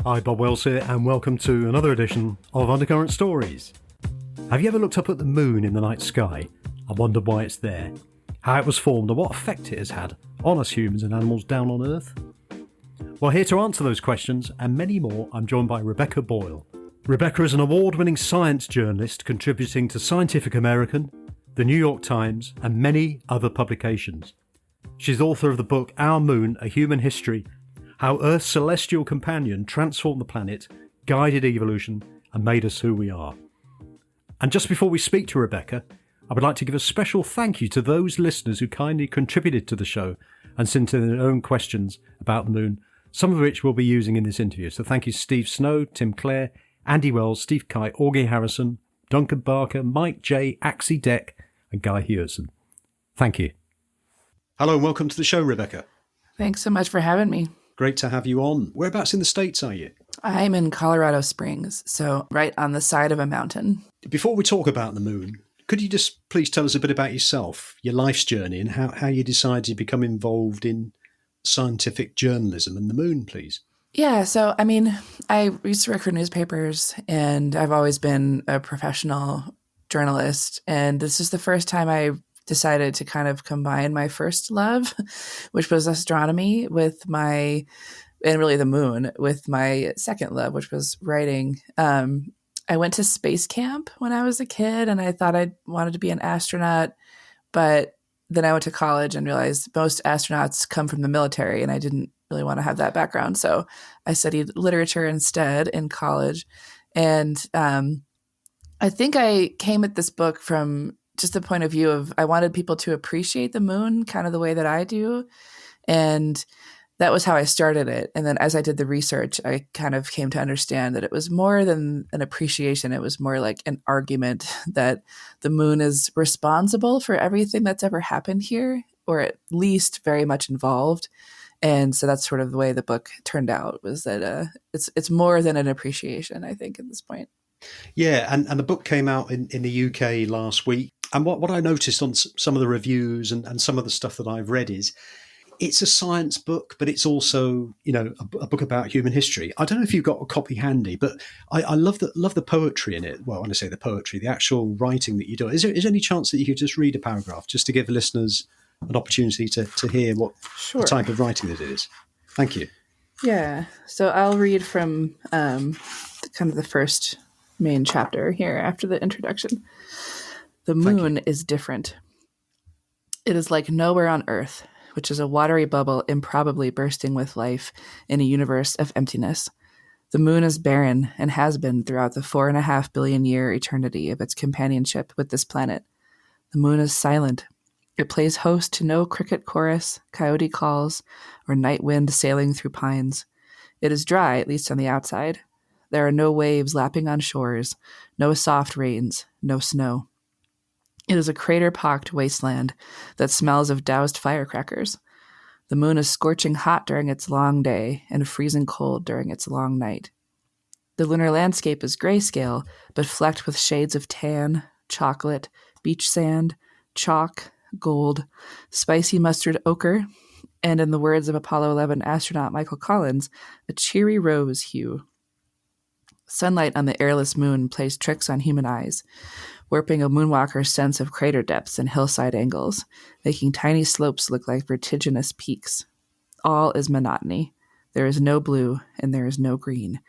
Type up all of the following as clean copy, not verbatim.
Hi, Bob Wells here, and welcome to another edition of Undercurrent Stories. Have you ever looked up at the moon in the night sky and wondered why it's there, how it was formed, and what effect it has had on us humans and animals down on Earth? Well, here to answer those questions and many more, I'm joined by Rebecca Boyle. Rebecca is an award-winning science journalist contributing to Scientific American, the New York Times, and many other publications. She's author of the book Our Moon, A Human History: How Earth's Celestial Companion Transformed the Planet, Guided Evolution, and Made Us Who We Are. And just before we speak to Rebecca, I would like to give a special thank you to those listeners who kindly contributed to the show and sent in their own questions about the moon, some of which we'll be using in this interview. So thank you Steve Snow, Tim Clare, Andy Wells, Steve Kite, Augie Harrison, Duncan Barker, Mike J, Axie Deck, and Guy Hewson. Thank you. Hello and welcome to the show, Rebecca. Thanks so much for having me. Great to have you on. Whereabouts in the States are you? I'm in Colorado Springs, so right on the side of a mountain. Before we talk about the moon, could you just please tell us a bit about yourself, your life's journey, and how you decided to become involved in scientific journalism and the moon, please? Yeah, so I used to work for newspapers, and I've always been a professional journalist, and this is the first time I decided to kind of combine my first love, which was astronomy, and really the moon, with my second love, which was writing. I went to space camp when I was a kid, and I thought I wanted to be an astronaut, but then I went to college and realized most astronauts come from the military, and I didn't really want to have that background. So I studied literature instead in college. And I think I came at this book from just the point of view of I wanted people to appreciate the moon kind of the way that I do. And that was how I started it. And then as I did the research, I kind of came to understand that it was more than an appreciation. It was more like an argument that the moon is responsible for everything that's ever happened here, or at least very much involved. And so that's sort of the way the book turned out, was that it's more than an appreciation, I think, at this point. Yeah, and the book came out in the UK last week. And what I noticed on some of the reviews and some of the stuff that I've read is it's a science book, but it's also, a book about human history. I don't know if you've got a copy handy, but I love the poetry in it. Well, when I say the poetry, the actual writing that you do. Is there any chance that you could just read a paragraph just to give listeners an opportunity to hear what Sure. the type of writing that it is? Thank you. Yeah. So I'll read from kind of the first main chapter here after the introduction. The moon is different. It is like nowhere on Earth, which is a watery bubble improbably bursting with life in a universe of emptiness. The moon is barren and has been throughout the 4.5 billion year eternity of its companionship with this planet. The moon is silent. It plays host to no cricket chorus, coyote calls, or night wind sailing through pines. It is dry, at least on the outside. There are no waves lapping on shores, no soft rains, no snow. It is a crater-pocked wasteland that smells of doused firecrackers. The moon is scorching hot during its long day and freezing cold during its long night. The lunar landscape is grayscale, but flecked with shades of tan, chocolate, beach sand, chalk, gold, spicy mustard ochre, and in the words of Apollo 11 astronaut Michael Collins, a cheery rose hue. Sunlight on the airless moon plays tricks on human eyes, warping a moonwalker's sense of crater depths and hillside angles, making tiny slopes look like vertiginous peaks. All is monotony. There is no blue, and there is no green.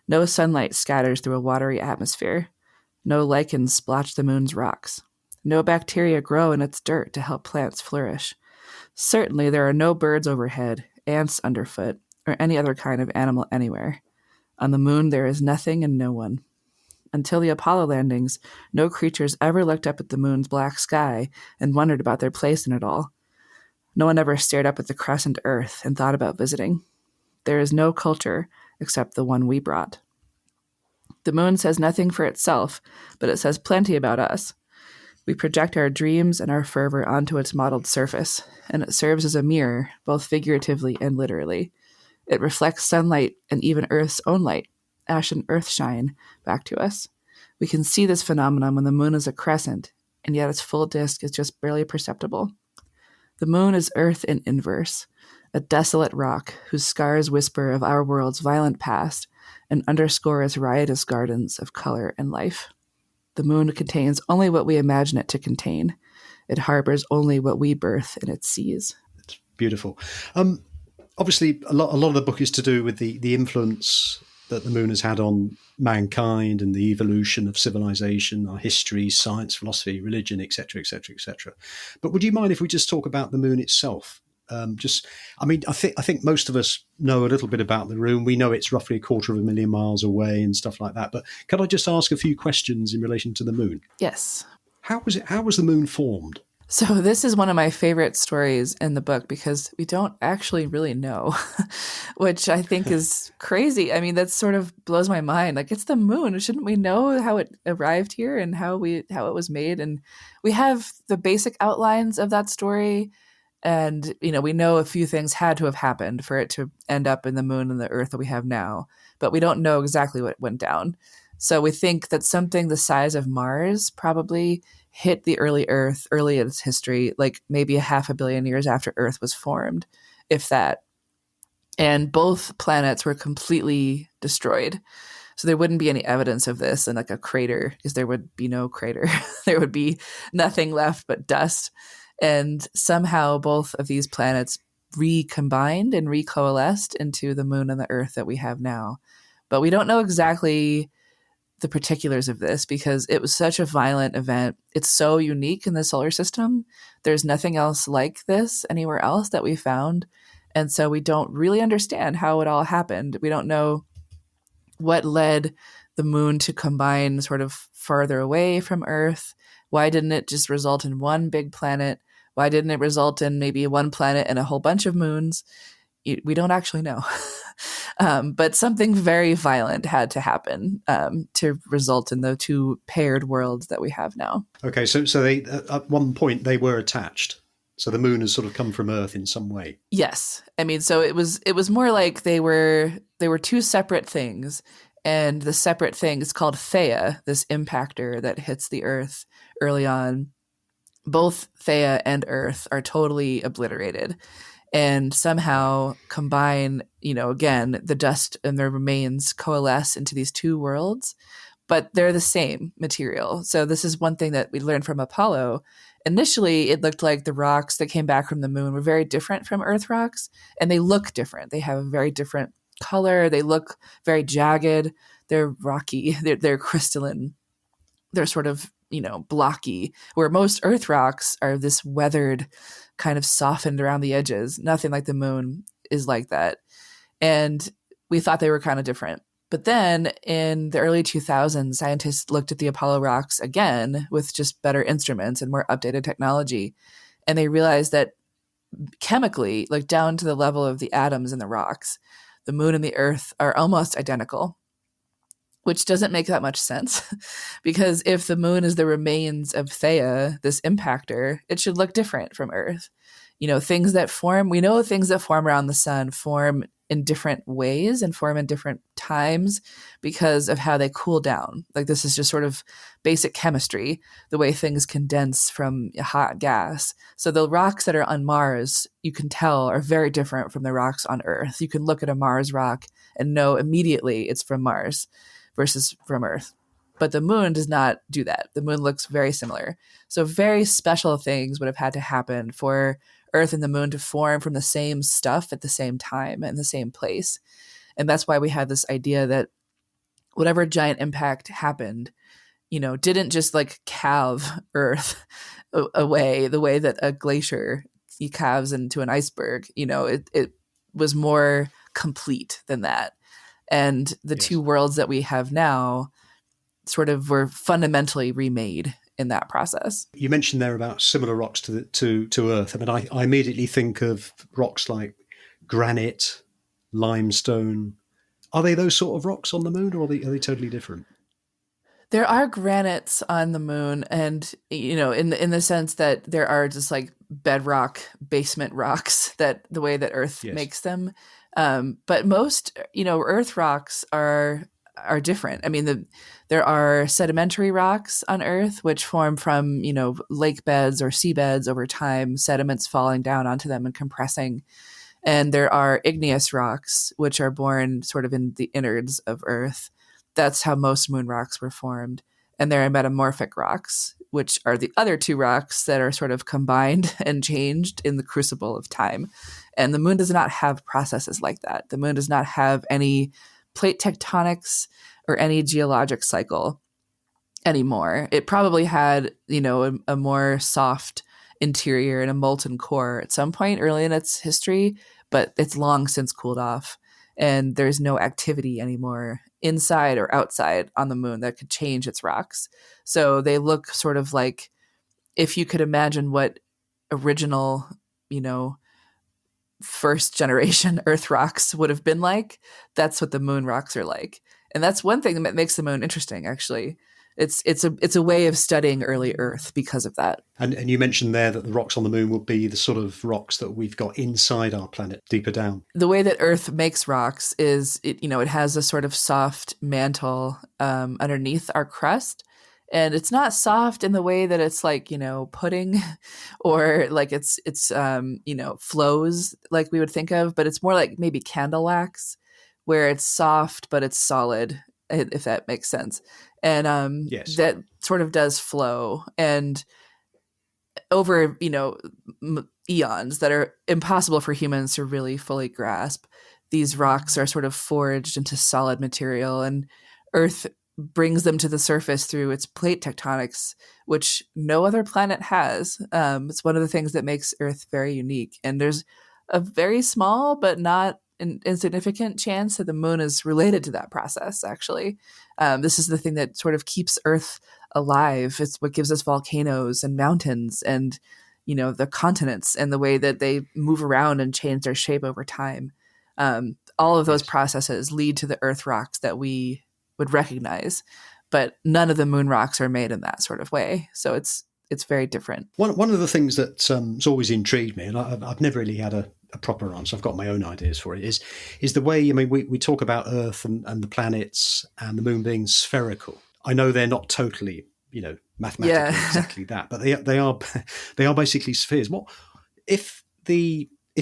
No sunlight scatters through a watery atmosphere. No lichens splotch the moon's rocks. No bacteria grow in its dirt to help plants flourish. Certainly there are no birds overhead, ants underfoot, or any other kind of animal anywhere. On the moon there is nothing and no one. Until the Apollo landings, no creatures ever looked up at the moon's black sky and wondered about their place in it all. No one ever stared up at the crescent Earth and thought about visiting. There is no culture except the one we brought. The moon says nothing for itself, but it says plenty about us. We project our dreams and our fervor onto its mottled surface, and it serves as a mirror, both figuratively and literally. It reflects sunlight and even Earth's own light, ashen earthshine, back to us. We can see this phenomenon when the moon is a crescent, and yet its full disk is just barely perceptible. The moon is Earth in inverse, a desolate rock whose scars whisper of our world's violent past and underscore its riotous gardens of color and life. The moon contains only what we imagine it to contain. It harbors only what we birth in its seas. It's beautiful. Obviously, a lot of the book is to do with the influence that the moon has had on mankind and the evolution of civilization, our history, science, philosophy, religion, etc., etc., etc. But would you mind if we just talk about the moon itself? I think most of us know a little bit about the moon. We know it's roughly 250,000 miles away and stuff like that. But can I just ask a few questions in relation to the moon? Yes. How was the moon formed? So this is one of my favorite stories in the book because we don't actually really know, which I think is crazy. I mean, that sort of blows my mind. Like, it's the moon. Shouldn't we know how it arrived here and how it was made? And we have the basic outlines of that story. And, we know a few things had to have happened for it to end up in the moon and the earth that we have now. But we don't know exactly what went down. So we think that something the size of Mars probably hit the early Earth, early in its history, like maybe 500 million years after Earth was formed, if that. And both planets were completely destroyed. So there wouldn't be any evidence of this in like a crater, because there would be no crater. There would be nothing left but dust. And somehow both of these planets recombined and recoalesced into the moon and the Earth that we have now. But we don't know exactly the particulars of this because it was such a violent event. It's so unique in the solar system. There's nothing else like this anywhere else that we found. And so we don't really understand how it all happened. We don't know what led the moon to combine sort of farther away from Earth. Why didn't it just result in one big planet? Why didn't it result in maybe one planet and a whole bunch of moons? We don't actually know. But something very violent had to happen to result in the two paired worlds that we have now. Okay, so they at one point they were attached. So the moon has sort of come from Earth in some way. Yes, I mean, so it was more like they were two separate things, and the separate thing is called Theia, this impactor that hits the Earth early on. Both Theia and Earth are totally obliterated. And somehow combine, again, the dust and their remains coalesce into these two worlds, but they're the same material. So this is one thing that we learned from Apollo. Initially, it looked like the rocks that came back from the moon were very different from Earth rocks, and they look different. They have a very different color. They look very jagged. They're rocky. They're crystalline. They're sort of, blocky, where most Earth rocks are this weathered, kind of softened around the edges. Nothing like the moon is like that. And we thought they were kind of different. But then in the early 2000s, scientists looked at the Apollo rocks again with just better instruments and more updated technology. And they realized that chemically, like down to the level of the atoms in the rocks, the moon and the Earth are almost identical, which doesn't make that much sense because if the moon is the remains of Theia, this impactor, it should look different from Earth. We know things that form around the sun form in different ways and form in different times because of how they cool down. Like, this is just sort of basic chemistry, the way things condense from a hot gas. So the rocks that are on Mars, you can tell, are very different from the rocks on Earth. You can look at a Mars rock and know immediately it's from Mars versus from Earth. But the moon does not do that. The moon looks very similar. So very special things would have had to happen for Earth and the moon to form from the same stuff at the same time and the same place. And that's why we have this idea that whatever giant impact happened, didn't just like calve Earth away the way that a glacier calves into an iceberg. It was more complete than that. And the two worlds that we have now sort of were fundamentally remade in that process. You mentioned there about similar rocks to Earth. I mean, I immediately think of rocks like granite, limestone. Are they those sort of rocks on the moon, or are they totally different? There are granites on the moon, and in the sense that there are just like bedrock basement rocks that the way that Earth makes them. But most, Earth rocks are different. I mean, there are sedimentary rocks on Earth, which form from, lake beds or seabeds over time, sediments falling down onto them and compressing. And there are igneous rocks, which are born sort of in the innards of Earth. That's how most moon rocks were formed. And there are metamorphic rocks, which are the other two rocks that are sort of combined and changed in the crucible of time. And the moon does not have processes like that. The moon does not have any plate tectonics or any geologic cycle anymore. It probably had, a more soft interior and a molten core at some point early in its history, but it's long since cooled off. And there's no activity anymore inside or outside on the moon that could change its rocks. So they look sort of like, if you could imagine what original, first generation Earth rocks would have been like, that's what the moon rocks are like. And that's one thing that makes the moon interesting, actually. It's a way of studying early Earth because of that. And you mentioned there that the rocks on the moon would be the sort of rocks that we've got inside our planet, deeper down. The way that Earth makes rocks is, it has a sort of soft mantle underneath our crust. And it's not soft in the way that it's like, pudding or like it's flows like we would think of, but it's more like maybe candle wax, where it's soft, but it's solid, if that makes sense. And yes, that sort of does flow. And over, eons that are impossible for humans to really fully grasp, these rocks are sort of forged into solid material, and Earth brings them to the surface through its plate tectonics, which no other planet has. It's one of the things that makes Earth very unique. And there's a very small but not insignificant chance that the moon is related to that process, actually. This is the thing that sort of keeps Earth alive. It's what gives us volcanoes and mountains and, the continents and the way that they move around and change their shape over time. All of those processes lead to the Earth rocks that we would recognize, but none of the moon rocks are made in that sort of way. So it's very different. One of the things that's has always intrigued me, and I've never really had a proper answer, I've got my own ideas for it, is the way, we talk about Earth and the planets and the moon being spherical. I know they're not totally, mathematically exactly that, but they are basically spheres. What if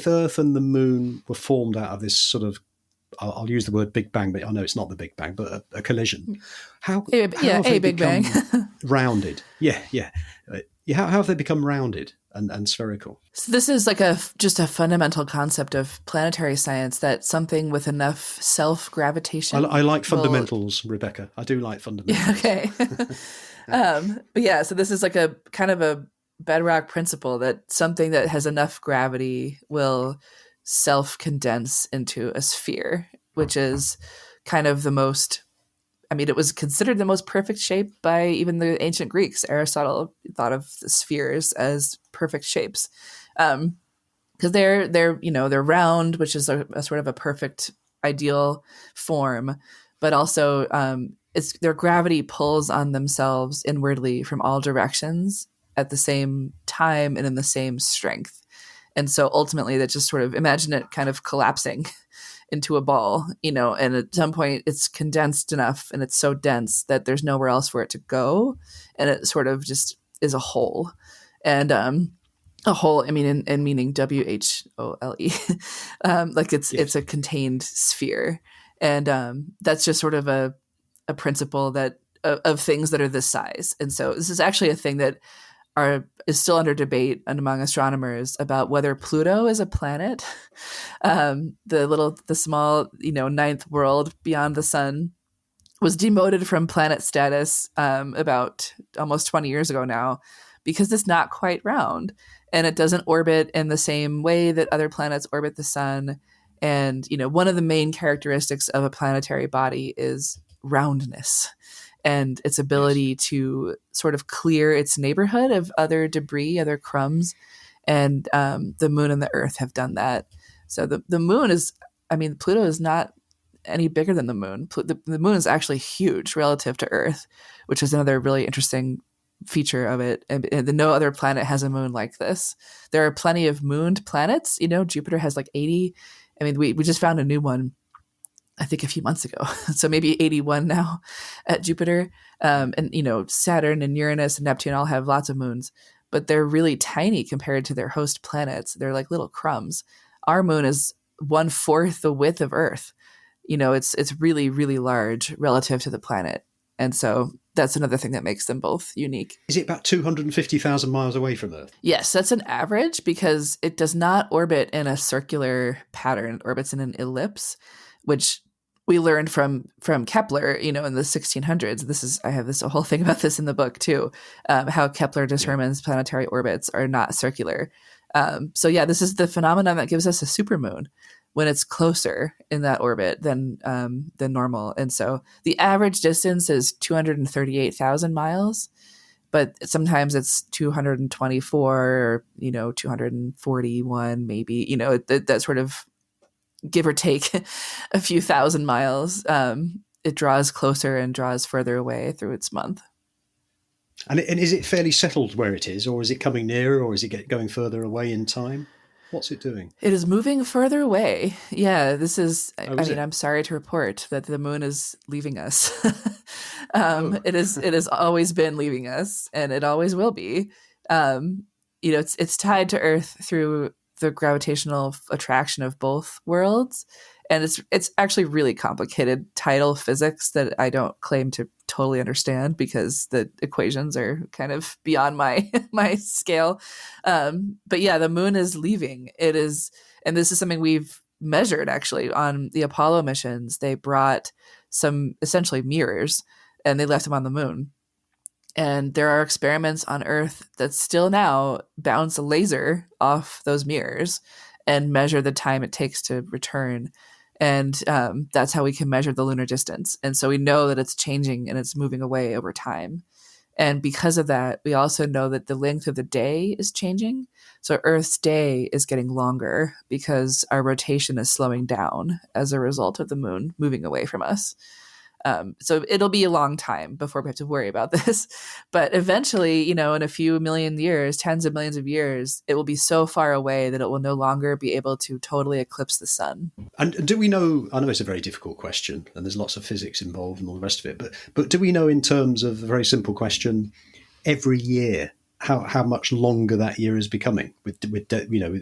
Earth and the moon were formed out of this sort of, I'll use the word Big Bang, but I know it's not the Big Bang, but a collision. How have they Big become Bang rounded? How have they become rounded and spherical? So this is like just a fundamental concept of planetary science, that something with enough self-gravitation. I like fundamentals, Rebecca. I do like fundamentals. Yeah, okay. But yeah, so this is like a kind of a bedrock principle that something that has enough gravity will self-condense into a sphere, which is kind of the most, it was considered the most perfect shape by even the ancient Greeks. Aristotle thought of the spheres as perfect shapes, because they're round, which is a sort of a perfect ideal form, but also their gravity pulls on themselves inwardly from all directions at the same time and in the same strength. And so ultimately that just sort of, imagine it kind of collapsing into a ball, and at some point it's condensed enough and it's so dense that there's nowhere else for it to go. And it sort of just is a hole. And a hole, in meaning WHOLE, like it's a contained sphere. And that's just sort of a principle that of things that are this size. And so this is actually a thing that is still under debate among astronomers about whether Pluto is a planet. The small, ninth world beyond the sun was demoted from planet status about almost 20 years ago now, because it's not quite round and it doesn't orbit in the same way that other planets orbit the sun. And, one of the main characteristics of a planetary body is roundness and its ability to sort of clear its neighborhood of other debris, other crumbs. And the moon and the Earth have done that. So the moon is, Pluto is not any bigger than the moon. The moon is actually huge relative to Earth, which is another really interesting feature of it. And no other planet has a moon like this. There are plenty of mooned planets. Jupiter has like 80. We just found a new one, I think, a few months ago. So maybe 81 now at Jupiter. And Saturn and Uranus and Neptune all have lots of moons, but they're really tiny compared to their host planets. They're like little crumbs. our moon is 1/4 the width of Earth. It's really, really large relative to the planet. And so that's another thing that makes them both unique. Is it about 250,000 miles away from Earth? Yes, that's an average because it does not orbit in a circular pattern. It orbits in an ellipse, which we learned from Kepler, in the 1600s. I have this whole thing about this in the book too, how Kepler determines planetary orbits are not circular. This is the phenomenon that gives us a supermoon when it's closer in that orbit than normal. And so the average distance is 238,000 miles, but sometimes it's 224 or 241 maybe. That sort of give or take a few thousand miles. It draws closer and draws further away through its month. And is it fairly settled where it is, or is it coming nearer, or is it going further away in time? What's it doing? It is moving further away. Yeah, this is, I'm sorry to report that the moon is leaving us. It has always been leaving us, and it always will be. It's tied to Earth through the gravitational attraction of both worlds. And it's actually really complicated tidal physics that I don't claim to totally understand because the equations are kind of beyond my my scale. But yeah, the moon is leaving. It is, and this is something we've measured actually on the Apollo missions. They brought some essentially mirrors and they left them on the moon. And there are experiments on Earth that still now bounce a laser off those mirrors and measure the time it takes to return. And that's how we can measure the lunar distance. And so we know that it's changing and it's moving away over time. And because of that, we also know that the length of the day is changing. So Earth's day is getting longer because our rotation is slowing down as a result of the moon moving away from us. So it'll be a long time before we have to worry about this. But eventually, in a few million years, tens of millions of years, it will be so far away that it will no longer be able to totally eclipse the sun. And do we know, I know it's a very difficult question and there's lots of physics involved and all the rest of it, but do we know in terms of a very simple question, every year, how much longer that year is becoming with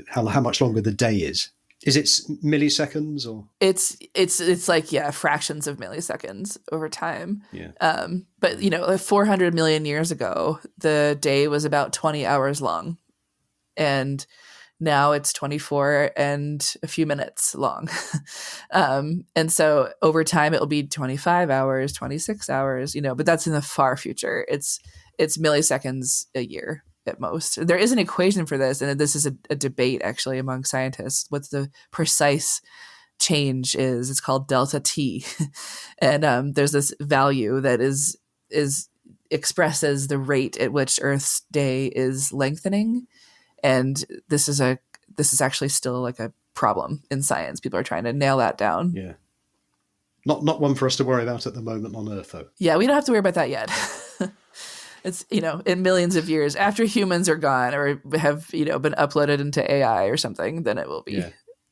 how much longer the day is? Is it milliseconds or? It's like, yeah, fractions of milliseconds over time. Yeah. But, like 400 million years ago, the day was about 20 hours long. And now it's 24 and a few minutes long. And so over time, it will be 25 hours, 26 hours, but that's in the far future. It's milliseconds a year. At most. There is an equation for this, and this is a debate actually among scientists. What the precise change is? It's called delta T, and there's this value that is expresses the rate at which Earth's day is lengthening, and this is actually still like a problem in science. People are trying to nail that down. Yeah, not one for us to worry about at the moment on Earth, though. Yeah, we don't have to worry about that yet. It's, in millions of years after humans are gone or have, been uploaded into AI or something, then it will be,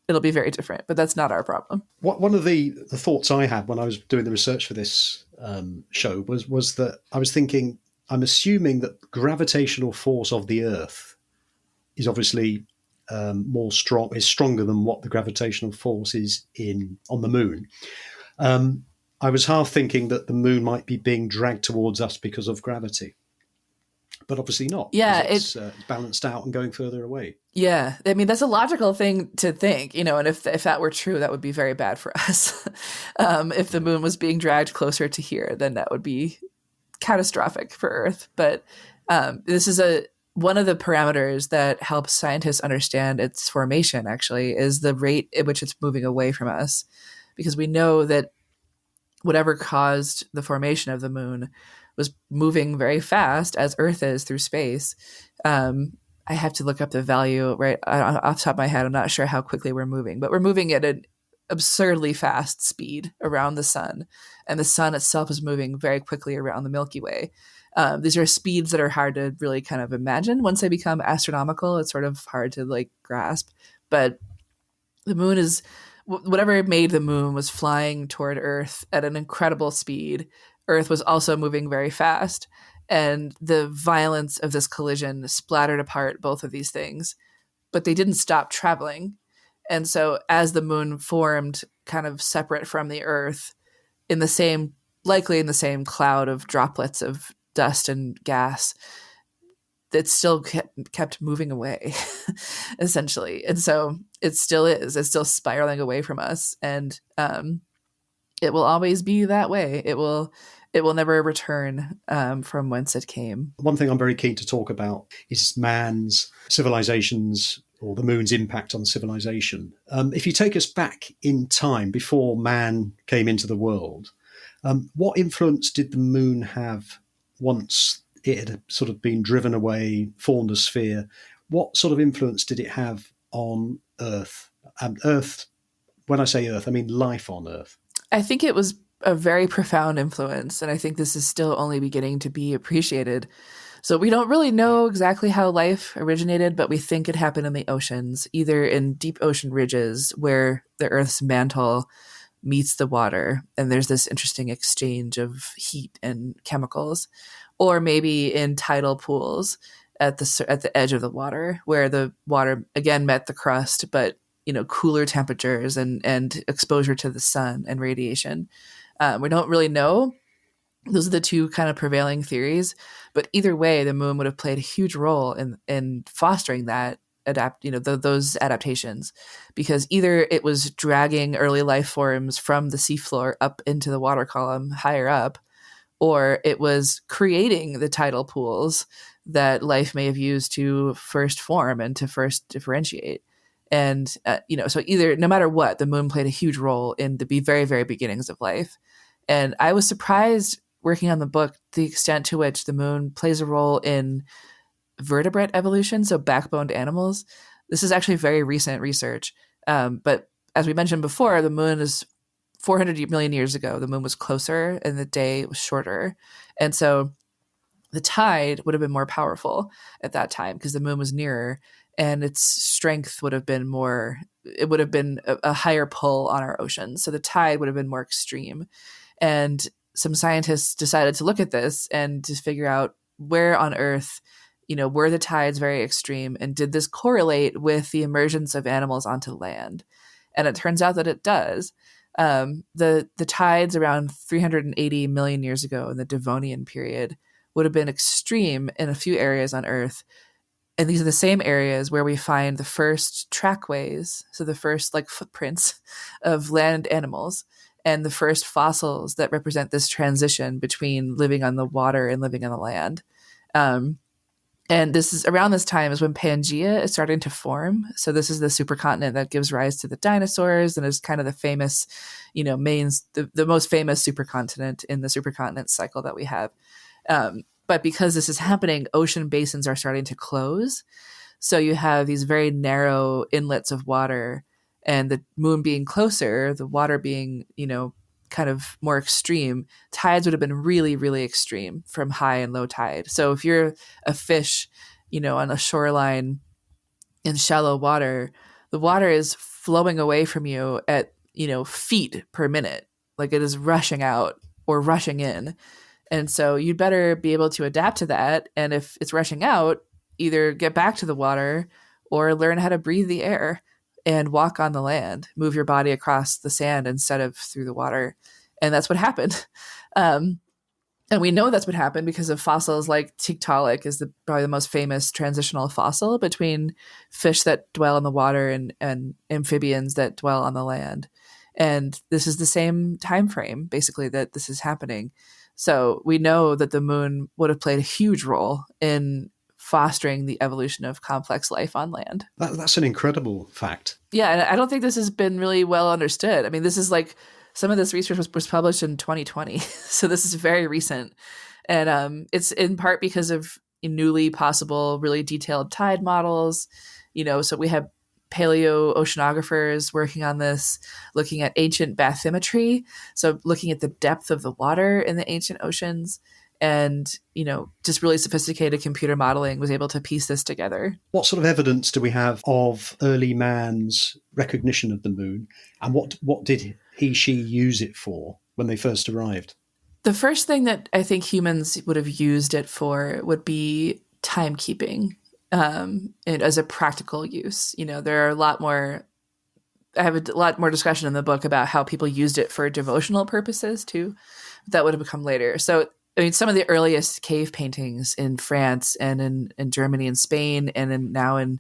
it'll be very different, but that's not our problem. One of the thoughts I had when I was doing the research for this show was that I was thinking, I'm assuming that the gravitational force of the Earth is obviously is stronger than what the gravitational force is on the moon. I was half thinking that the moon might be being dragged towards us because of gravity. But obviously not. Yeah, it's balanced out and going further away. Yeah, I mean, that's a logical thing to think, and if that were true, that would be very bad for us. If the moon was being dragged closer to here, then that would be catastrophic for Earth. But this is one of the parameters that helps scientists understand its formation, actually, is the rate at which it's moving away from us. Because we know that whatever caused the formation of the moon was moving very fast as Earth is through space. I have to look up the value right off the top of my head. I'm not sure how quickly we're moving, but we're moving at an absurdly fast speed around the sun. And the sun itself is moving very quickly around the Milky Way. These are speeds that are hard to really kind of imagine. Once they become astronomical, it's sort of hard to grasp. But the moon is, whatever made the moon was flying toward Earth at an incredible speed. Earth was also moving very fast, and the violence of this collision splattered apart both of these things, but they didn't stop traveling. And so as the moon formed kind of separate from the Earth, likely in the same cloud of droplets of dust and gas, it still kept moving away, essentially. And so it's still spiraling away from us. And it will always be that way. It will never return from whence it came. One thing I'm very keen to talk about is man's civilizations, or the moon's impact on civilization. If you take us back in time before man came into the world, what influence did the moon have once it had sort of been driven away, formed a sphere? What sort of influence did it have on Earth? Earth, when I say Earth, I mean life on Earth. I think it was a very profound influence, and I think this is still only beginning to be appreciated. So we don't really know exactly how life originated, but we think it happened in the oceans, either in deep ocean ridges where the Earth's mantle meets the water, and there's this interesting exchange of heat and chemicals, or maybe in tidal pools at the edge of the water, where the water again met the crust, but cooler temperatures and exposure to the sun and radiation. We don't really know. Those are the two kind of prevailing theories, but either way, the moon would have played a huge role in fostering that those adaptations, because either it was dragging early life forms from the seafloor up into the water column higher up, or it was creating the tidal pools that life may have used to first form and to first differentiate. And, so either, no matter what, the moon played a huge role in the very, very beginnings of life. And I was surprised working on the book, the extent to which the moon plays a role in vertebrate evolution, so backboned animals. This is actually very recent research. But as we mentioned before, the moon is 400 million years ago. The moon was closer and the day was shorter. And so the tide would have been more powerful at that time because the moon was nearer, and its strength would have been more, it would have been a higher pull on our oceans. So the tide would have been more extreme. And some scientists decided to look at this and to figure out where on Earth, were the tides very extreme, and did this correlate with the emergence of animals onto land? And it turns out that it does. The tides around 380 million years ago in the Devonian period would have been extreme in a few areas on Earth. And these are the same areas where we find the first trackways, so the first footprints of land animals, and the first fossils that represent this transition between living on the water and living on the land. And this is around this time is when Pangea is starting to form. So this is the supercontinent that gives rise to the dinosaurs and is kind of the famous, the most famous supercontinent in the supercontinent cycle that we have. But because this is happening, ocean basins are starting to close. So you have these very narrow inlets of water, and the moon being closer, the water being, kind of more extreme, tides would have been really, really extreme from high and low tide. So if you're a fish, on a shoreline in shallow water, the water is flowing away from you at, feet per minute. Like it is rushing out or rushing in. And so you'd better be able to adapt to that. And if it's rushing out, either get back to the water or learn how to breathe the air and walk on the land, move your body across the sand instead of through the water. And that's what happened. And we know that's what happened because of fossils like Tiktaalik is probably the most famous transitional fossil between fish that dwell in the water and amphibians that dwell on the land. And this is the same time frame, basically, that this is happening. So we know that the moon would have played a huge role in fostering the evolution of complex life on land. That's an incredible fact. Yeah, and I don't think this has been really well understood. I mean, this is some of this research was published in 2020, so this is very recent. And it's in part because of newly possible, really detailed tide models. So we have paleoceanographers working on this, looking at ancient bathymetry, so looking at the depth of the water in the ancient oceans, and just really sophisticated computer modeling was able to piece this together. What sort of evidence do we have of early man's recognition of the moon, and what did she use it for when they first arrived? The first thing that I think humans would have used it for would be timekeeping. And as a practical use, there are a lot more I have a lot more discussion in the book about how people used it for devotional purposes too. That would have become later. So, I mean, some of the earliest cave paintings in France and in Germany and Spain and now in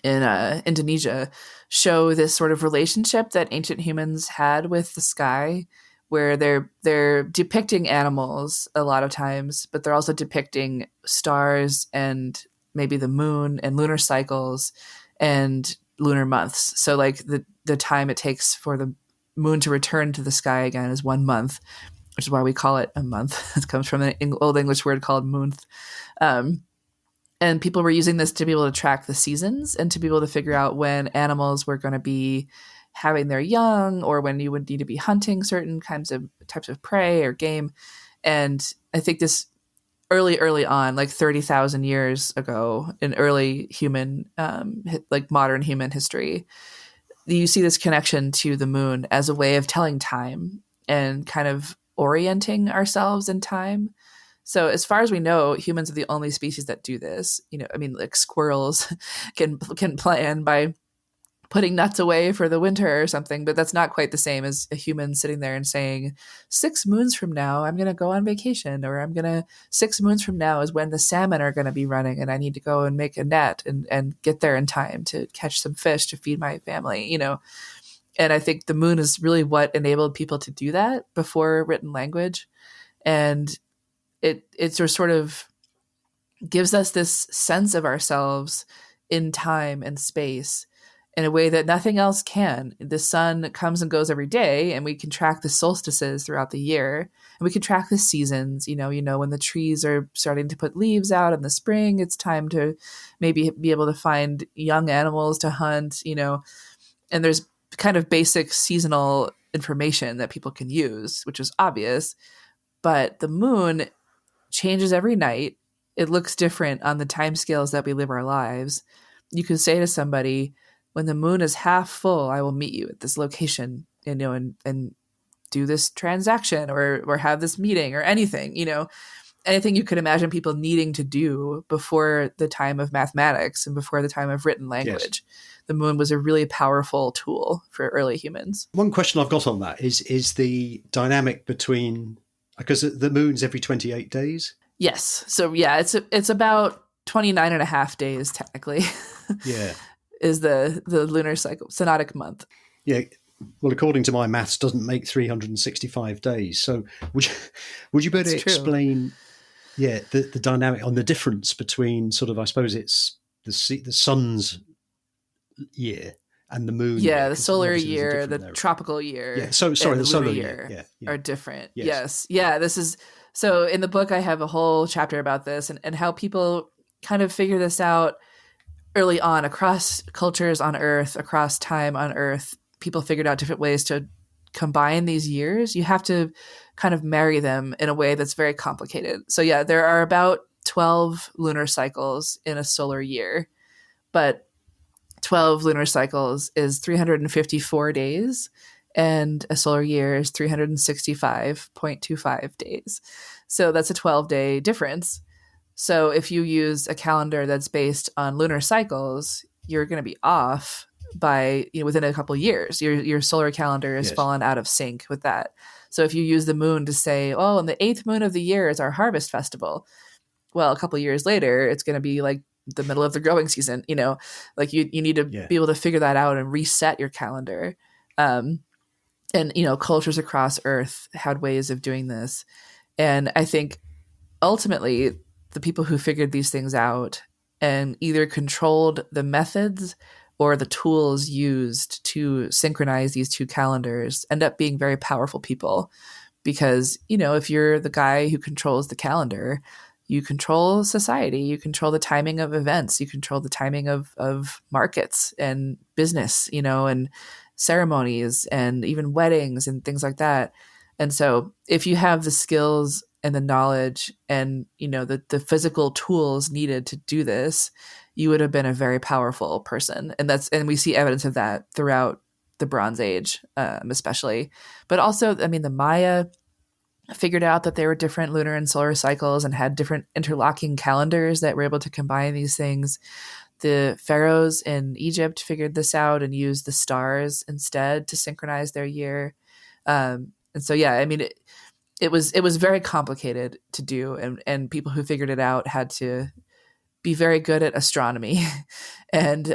Indonesia show this sort of relationship that ancient humans had with the sky, where they're depicting animals a lot of times, but they're also depicting stars and maybe the moon and lunar cycles and lunar months. So like the time it takes for the moon to return to the sky again is 1 month, which is why we call it a month. It comes from an old English word called moonth. And people were using this to be able to track the seasons and to be able to figure out when animals were going to be having their young, or when you would need to be hunting certain types of prey or game. And I think this early on, like 30,000 years ago in early human, like modern human history, you see this connection to the moon as a way of telling time and kind of orienting ourselves in time. So as far as we know, humans are the only species that do this. You know, I mean, like squirrels can plan by putting nuts away for the winter or something, but that's not quite the same as a human sitting there and saying, 6 moons from now, I'm going to go on vacation, or 6 moons from now is when the salmon are going to be running and I need to go and make a net and get there in time to catch some fish to feed my family, you know? And I think the moon is really what enabled people to do that before written language. And it sort of gives us this sense of ourselves in time and space in a way that nothing else can. The sun comes and goes every day, and we can track the solstices throughout the year, and we can track the seasons. You know, when the trees are starting to put leaves out in the spring, it's time to maybe be able to find young animals to hunt, you know, and there's kind of basic seasonal information that people can use, which is obvious. But the moon changes every night. It looks different on the timescales that we live our lives. You can say to somebody, when the moon is half full, I will meet you at this location, you know, and do this transaction or have this meeting or anything, you know, anything you could imagine people needing to do before the time of mathematics and before the time of written language. Yes. The moon was a really powerful tool for early humans. One question I've got on that is the dynamic between, because the moon's every 28 days. Yes. So yeah, it's about 29 and a half days technically. Yeah. Is the lunar cycle, synodic month. Yeah. Well, according to my maths, doesn't make 365 days. So would you be able to explain, the dynamic on the difference between sort of, I suppose it's the sun's year and the moon. Yeah, the solar year, the tropical year. Yeah, so sorry, the solar year are different. Yes. Yeah, this is, so in the book I have a whole chapter about this and how people kind of figure this out early on across cultures on Earth, across time on Earth. People figured out different ways to combine these years. You have to kind of marry them in a way that's very complicated. So yeah, there are about 12 lunar cycles in a solar year, but 12 lunar cycles is 354 days, and a solar year is 365.25 days. So that's a 12-day difference. So if you use a calendar that's based on lunar cycles, you're going to be off by, within a couple of years. Your solar calendar has fallen out of sync with that. So if you use the moon to say, oh, and the 8th moon of the year is our harvest festival, well, a couple of years later, it's going to be like the middle of the growing season, like you need to be able to figure that out and reset your calendar. And cultures across Earth had ways of doing this. And I think ultimately the people who figured these things out and either controlled the methods or the tools used to synchronize these two calendars end up being very powerful people. Because, if you're the guy who controls the calendar, you control society, you control the timing of events, you control the timing of markets and business, and ceremonies and even weddings and things like that. And so if you have the skills and the knowledge and, the physical tools needed to do this, you would have been a very powerful person. And we see evidence of that throughout the Bronze Age, especially. But also, the Maya figured out that there were different lunar and solar cycles and had different interlocking calendars that were able to combine these things. The pharaohs in Egypt figured this out and used the stars instead to synchronize their year. And so, yeah, I mean, it was very complicated to do, and people who figured it out had to be very good at astronomy. And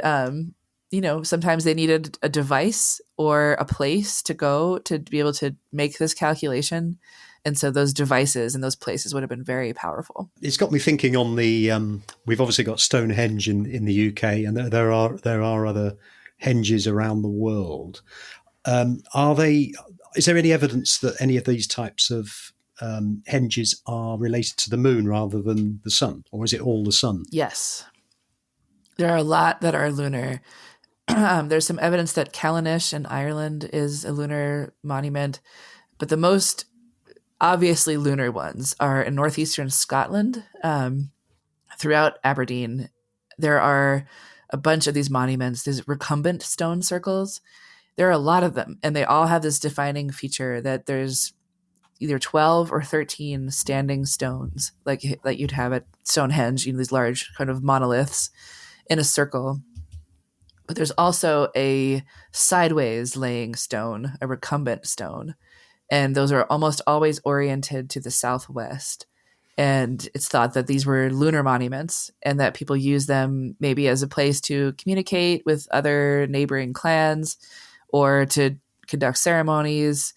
sometimes they needed a device or a place to go to be able to make this calculation. And so those devices and those places would have been very powerful. It's got me thinking on the we've obviously got Stonehenge in the UK, and there are other henges around the world. Is there any evidence that any of these types of henges are related to the moon rather than the sun, or is it all the sun? Yes. There are a lot that are lunar. There's some evidence that Callanish in Ireland is a lunar monument, but the most obviously lunar ones are in northeastern Scotland. Throughout Aberdeen, there are a bunch of these monuments, these recumbent stone circles. There are a lot of them, and they all have this defining feature that there's either 12 or 13 standing stones, like you'd have at Stonehenge, these large kind of monoliths in a circle. But there's also a sideways laying stone, a recumbent stone. And those are almost always oriented to the southwest. And it's thought that these were lunar monuments and that people use them maybe as a place to communicate with other neighboring clans or to conduct ceremonies,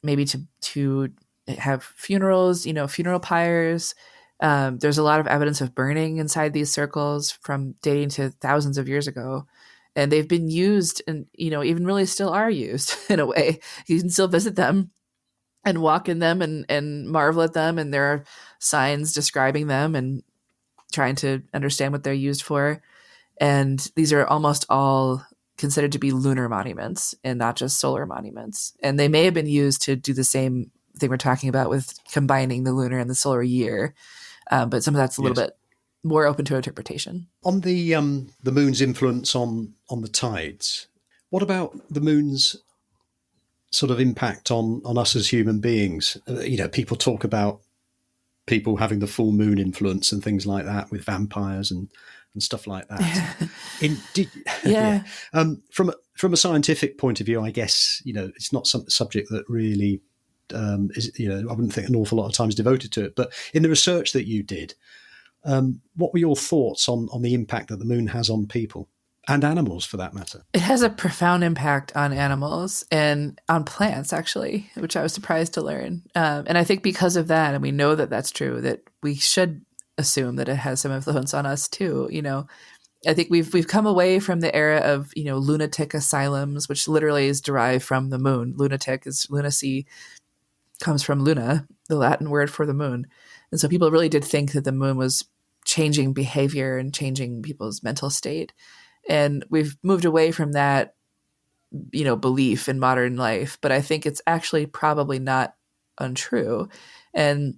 maybe to have funerals, funeral pyres. There's a lot of evidence of burning inside these circles from dating to thousands of years ago. And they've been used and, even really still are used in a way. You can still visit them and walk in them and marvel at them. And there are signs describing them and trying to understand what they're used for. And these are almost all considered to be lunar monuments and not just solar monuments. And they may have been used to do the same thing we're talking about with combining the lunar and the solar year. But some of that's a little bit more open to interpretation. On the moon's influence on the tides, what about the moon's sort of impact on us as human beings? People talk about people having the full moon influence and things like that with vampires and stuff like that. From a scientific point of view, I guess, it's not some subject that really is, I wouldn't think an awful lot of time is devoted to it. But in the research that you did, what were your thoughts on the impact that the moon has on people and animals, for that matter? It has a profound impact on animals and on plants, actually, which I was surprised to learn. And I think because of that, and we know that that's true, that we should assume that it has some influence on us too. I think we've come away from the era of, lunatic asylums, which literally is derived from the moon. Lunatic is lunacy, comes from luna, the Latin word for the moon. And so people really did think that the moon was changing behavior and changing people's mental state. And we've moved away from that, belief in modern life. But I think it's actually probably not untrue. And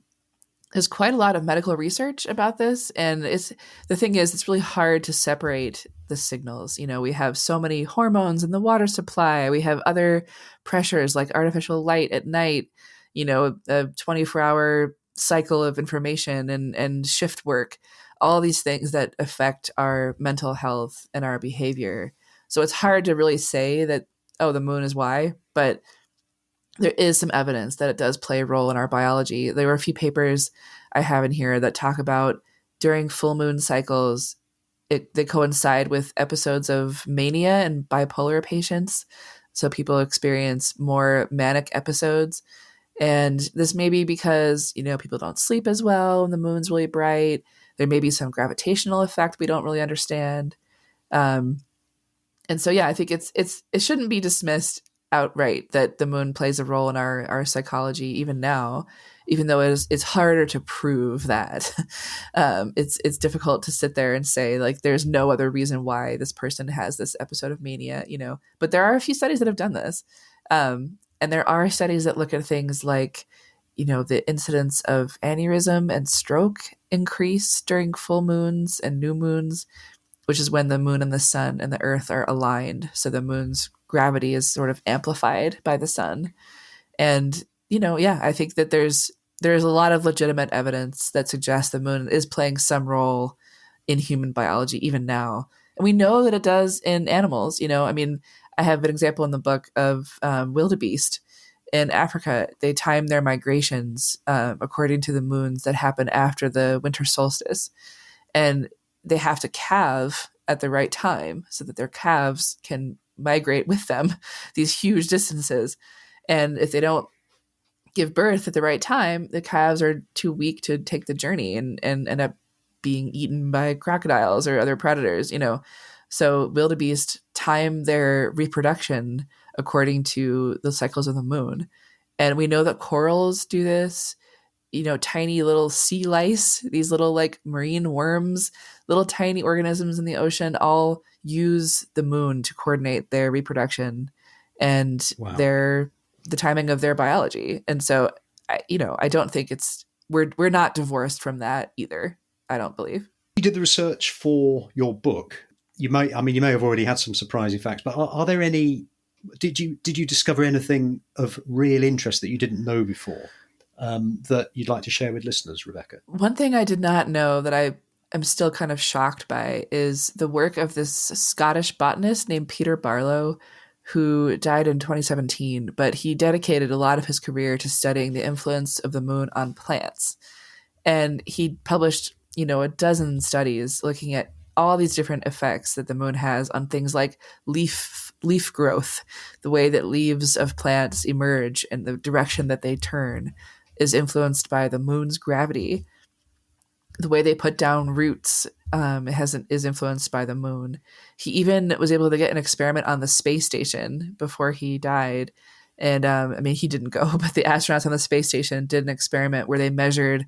there's quite a lot of medical research about this. And the thing is, it's really hard to separate the signals. We have so many hormones in the water supply. We have other pressures like artificial light at night, a 24-hour cycle of information and shift work, all these things that affect our mental health and our behavior. So it's hard to really say that, the moon is why, but there is some evidence that it does play a role in our biology. There were a few papers I have in here that talk about during full moon cycles, they coincide with episodes of mania and bipolar patients. So people experience more manic episodes. And this may be because, people don't sleep as well when the moon's really bright. There may be some gravitational effect we don't really understand. And so, I think it shouldn't be dismissed outright that the moon plays a role in our psychology even now, even though it's harder to prove that. It's difficult to sit there and say, like, there's no other reason why this person has this episode of mania, but there are a few studies that have done this. And there are studies that look at things like, the incidence of aneurysm and stroke increase during full moons and new moons, which is when the moon and the sun and the earth are aligned. So the moon's gravity is sort of amplified by the sun. And, I think that there's a lot of legitimate evidence that suggests the moon is playing some role in human biology, even now. we know that it does in animals. I mean, I have an example in the book of wildebeest in Africa. They time their migrations according to the moons that happen after the winter solstice. And they have to calve at the right time so that their calves can migrate with them these huge distances. And if they don't give birth at the right time, the calves are too weak to take the journey and end up being eaten by crocodiles or other predators. So wildebeest time their reproduction according to the cycles of the moon. And we know that corals do this. Tiny little sea lice, these little like marine worms, little tiny organisms in the ocean, all use the moon to coordinate their reproduction and the timing of their biology. And so, I don't think we're not divorced from that either. I don't believe. You did the research for your book. You may have already had some surprising facts, but are there any? Did you discover anything of real interest that you didn't know before? That you'd like to share with listeners, Rebecca? One thing I did not know that I am still kind of shocked by is the work of this Scottish botanist named Peter Barlow, who died in 2017, but he dedicated a lot of his career to studying the influence of the moon on plants. And he published, a dozen studies looking at all these different effects that the moon has on things like leaf growth, the way that leaves of plants emerge and the direction that they turn is influenced by the moon's gravity. The way they put down roots is influenced by the moon. He even was able to get an experiment on the space station before he died. And he didn't go, but the astronauts on the space station did an experiment where they measured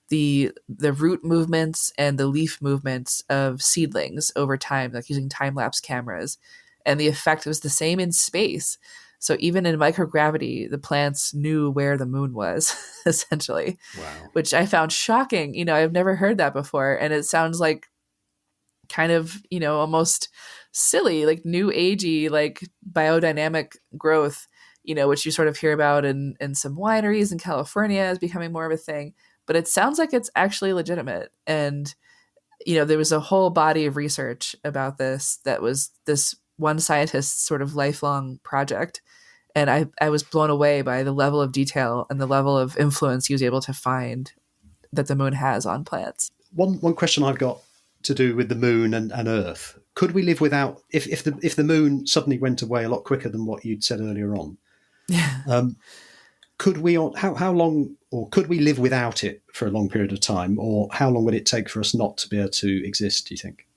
the root movements and the leaf movements of seedlings over time, like using time-lapse cameras. And the effect was the same in space. So even in microgravity, the plants knew where the moon was, essentially. Wow. Which I found shocking. I've never heard that before. And it sounds like kind of, almost silly, like new agey, like biodynamic growth, which you sort of hear about in some wineries in California is becoming more of a thing. But it sounds like it's actually legitimate. And, there was a whole body of research about this that was this one scientist's sort of lifelong project. And I was blown away by the level of detail and the level of influence he was able to find that the moon has on plants. One question I've got to do with the moon and Earth. Could we live without, if the moon suddenly went away a lot quicker than what you'd said earlier on, could we, how long, or could we live without it for a long period of time, or how long would it take for us not to be able to exist, do you think?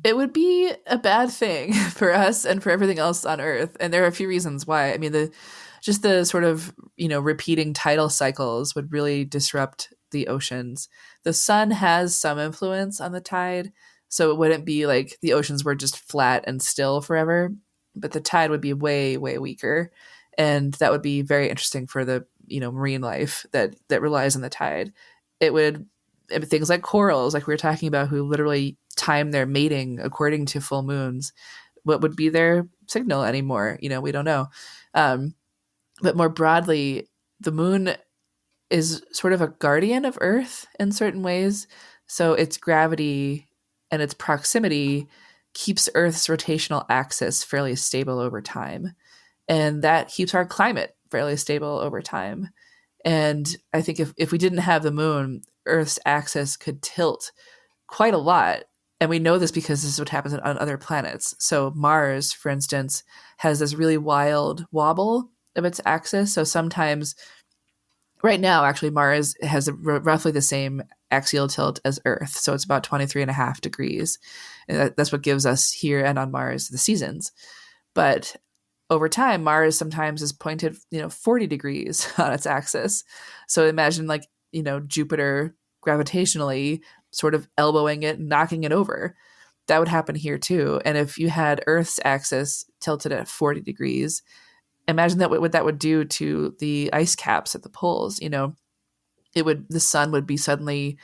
It would be a bad thing for us and for everything else on Earth. And there are a few reasons why. I mean, the sort of, repeating tidal cycles would really disrupt the oceans. The sun has some influence on the tide, so it wouldn't be like the oceans were just flat and still forever, but the tide would be way, way weaker. And that would be very interesting for the, marine life that relies on the tide. Things like corals, like we were talking about, who literally time their mating according to full moons. What would be their signal anymore? We don't know. But more broadly, the moon is sort of a guardian of Earth in certain ways. So its gravity and its proximity keeps Earth's rotational axis fairly stable over time. And that keeps our climate fairly stable over time. And I think if we didn't have the moon, Earth's axis could tilt quite a lot. And we know this because this is what happens on other planets. So Mars, for instance, has this really wild wobble of its axis. So sometimes, right now, actually, Mars has roughly the same axial tilt as Earth. So it's about 23.5 degrees. And that's what gives us here and on Mars the seasons. But over time, Mars sometimes is pointed, 40 degrees on its axis. So imagine Jupiter gravitationally sort of elbowing it, knocking it over. That would happen here too. And if you had Earth's axis tilted at 40 degrees, imagine what that would do to the ice caps at the poles. The sun would be suddenly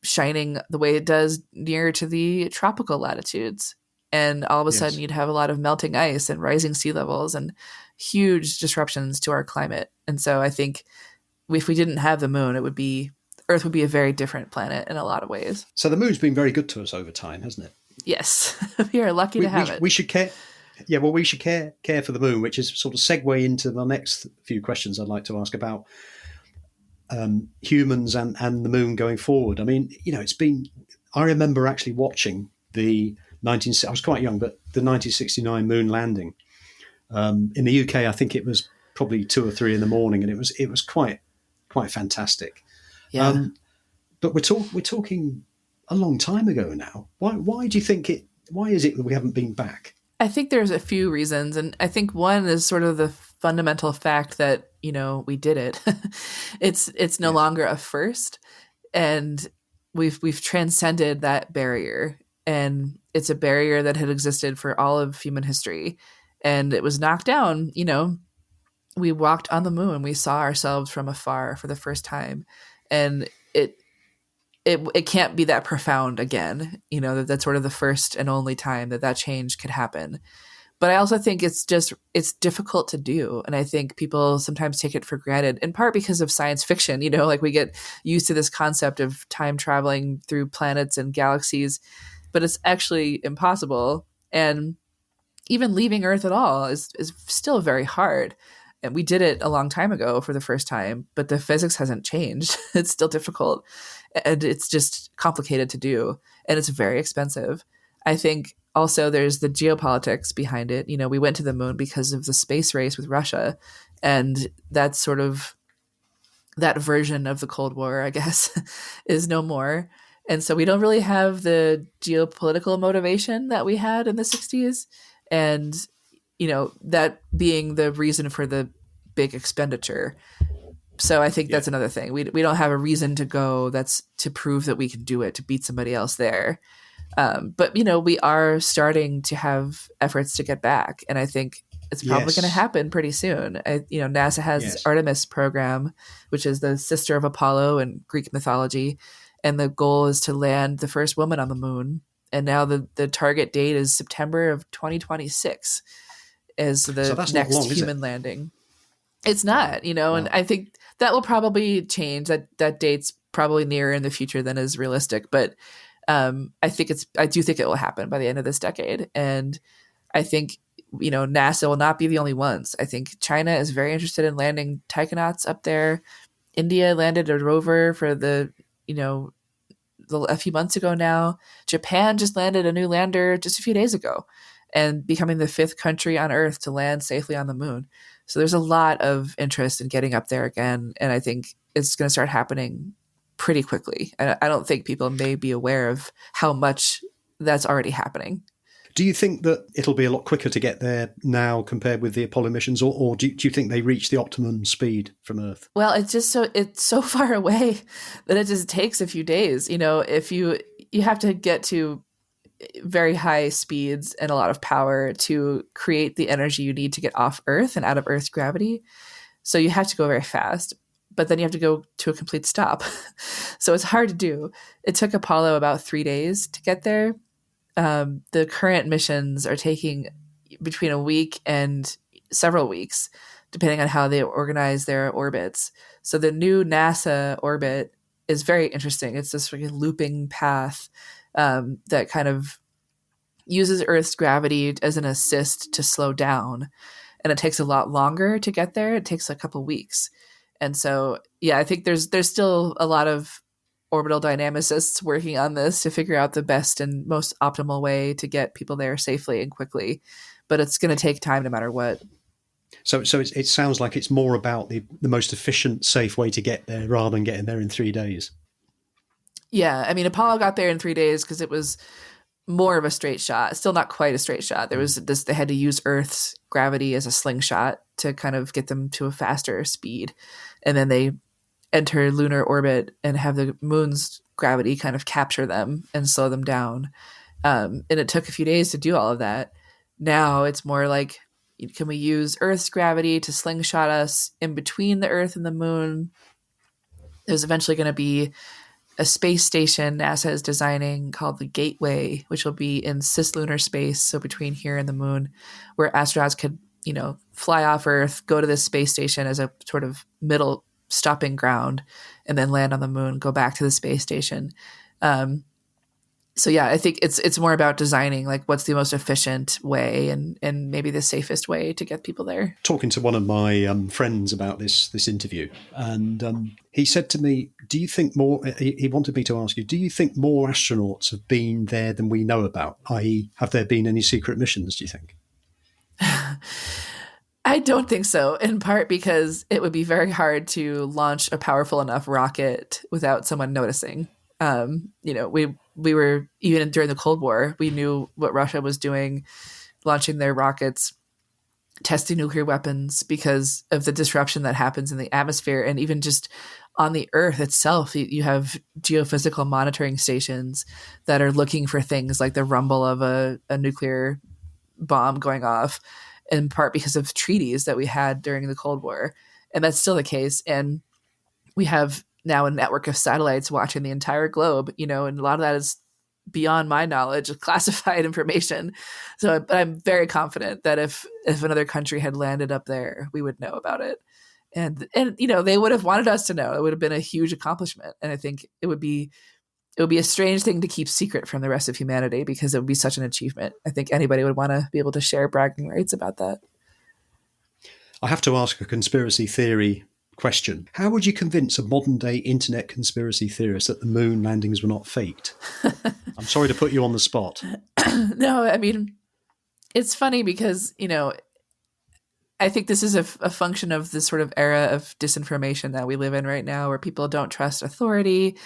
shining the way it does near to the tropical latitudes. And all of a sudden you'd have a lot of melting ice and rising sea levels and huge disruptions to our climate. And so I think if we didn't have the moon, Earth would be a very different planet in a lot of ways. So the moon's been very good to us over time, hasn't it? Yes, we are lucky to have it. We should care. Yeah, well, we should care for the moon, which is sort of segue into the next few questions I'd like to ask about humans and the moon going forward. I mean, it's been. I remember actually watching the I was quite young, but the 1969 moon landing in the UK. I think it was probably 2 or 3 in the morning, and it was quite fantastic. Yeah. But we're talking a long time ago now. Why do you think it? Why is it that we haven't been back? I think there's a few reasons, and I think one is sort of the fundamental fact that we did it. It's no longer a first, and we've transcended that barrier, and it's a barrier that had existed for all of human history, and it was knocked down. We walked on the moon, we saw ourselves from afar for the first time, and it can't be that profound again. That's sort of the first and only time that change could happen. But I also think it's difficult to do. And I think people sometimes take it for granted, in part because of science fiction. Like we get used to this concept of time traveling through planets and galaxies, but it's actually impossible. And even leaving Earth at all is still very hard. And we did it a long time ago for the first time, but the physics hasn't changed. It's still difficult, and it's just complicated to do, and it's very expensive. I think also there's the geopolitics behind it. We went to the moon because of the space race with Russia, and that's sort of that version of the Cold War, I guess, is no more. And so we don't really have the geopolitical motivation that we had in the 60s. And that being the reason for the big expenditure. So I think that's another thing. We don't have a reason to go that's to prove that we can do it, to beat somebody else there. But we are starting to have efforts to get back. And I think it's probably going to happen pretty soon. NASA has Artemis program, which is the sister of Apollo in Greek mythology. And the goal is to land the first woman on the moon. And now the target date is September of 2026 is the next human landing. It's not, wow. And I think that will probably change. That date's probably nearer in the future than is realistic. But I do think it will happen by the end of this decade. And I think, NASA will not be the only ones. I think China is very interested in landing taikonauts up there. India landed a rover for a few months ago now. Japan just landed a new lander just a few days ago, and becoming the 5th country on Earth to land safely on the moon. So there's a lot of interest in getting up there again, and I think it's going to start happening pretty quickly. I don't think people may be aware of how much that's already happening. Do you think that it'll be a lot quicker to get there now compared with the Apollo missions, or do you think they reach the optimum speed from Earth? Well, it's so far away that it just takes a few days. If you have to get to very high speeds and a lot of power to create the energy you need to get off Earth and out of Earth's gravity. So you have to go very fast, but then you have to go to a complete stop. So it's hard to do. It took Apollo about 3 days to get there. The current missions are taking between a week and several weeks, depending on how they organize their orbits. So the new NASA orbit is very interesting. It's this sort of looping path that kind of uses Earth's gravity as an assist to slow down. And it takes a lot longer to get there. It takes a couple weeks. And so, I think there's still a lot of orbital dynamicists working on this to figure out the best and most optimal way to get people there safely and quickly. But it's going to take time no matter what. So it sounds like it's more about the most efficient, safe way to get there rather than getting there in 3 days. Yeah. I mean, Apollo got there in 3 days because it was more of a straight shot. Still not quite a straight shot. There was they had to use Earth's gravity as a slingshot to kind of get them to a faster speed. And then they enter lunar orbit and have the moon's gravity kind of capture them and slow them down. And it took a few days to do all of that. Now it's more like, can we use Earth's gravity to slingshot us in between the Earth and the moon? There's eventually going to be a space station NASA is designing called the Gateway, which will be in cislunar space, so between here and the moon, where astronauts could, fly off Earth, go to this space station as a sort of middle stopping ground, and then land on the moon, go back to the space station. So yeah, I think it's more about designing like what's the most efficient way and maybe the safest way to get people there. Talking to one of my friends about this interview, and he said to me, "Do you think more?" He wanted me to ask you, "Do you think more astronauts have been there than we know about? I.e., have there been any secret missions? Do you think?" I don't think so, in part because it would be very hard to launch a powerful enough rocket without someone noticing. We were, even during the Cold War, we knew what Russia was doing, launching their rockets, testing nuclear weapons because of the disruption that happens in the atmosphere. And even just on the Earth itself, you have geophysical monitoring stations that are looking for things like the rumble of a nuclear bomb going off, in part because of treaties that we had during the Cold War. And that's still the case. And we have now a network of satellites watching the entire globe, and a lot of that is beyond my knowledge of classified information. So, but I'm very confident that if another country had landed up there, we would know about it. And they would have wanted us to know. It would have been a huge accomplishment. And I think it would be a strange thing to keep secret from the rest of humanity because it would be such an achievement. I think anybody would want to be able to share bragging rights about that. I have to ask a conspiracy theory question. How would you convince a modern-day internet conspiracy theorist that the moon landings were not faked? I'm sorry to put you on the spot. No, I mean, it's funny because, I think this is a function of this sort of era of disinformation that we live in right now, where people don't trust authority.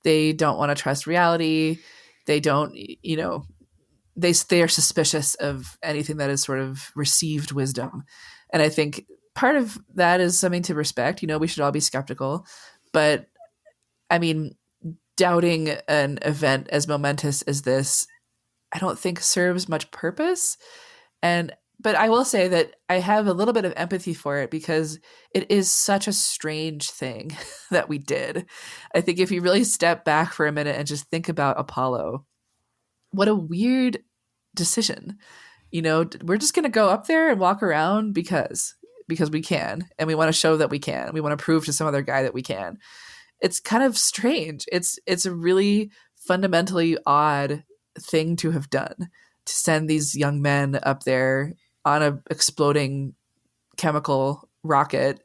They don't want to trust reality. They don't, they are suspicious of anything that is sort of received wisdom. And I think part of that is something to respect. We should all be skeptical. But I mean, doubting an event as momentous as this, I don't think serves much purpose. But I will say that I have a little bit of empathy for it because it is such a strange thing that we did. I think if you really step back for a minute and just think about Apollo, what a weird decision. We're just going to go up there and walk around because we can, and we want to show that we can. We want to prove to some other guy that we can. It's kind of strange. It's a really fundamentally odd thing to have done, to send these young men up there on a exploding chemical rocket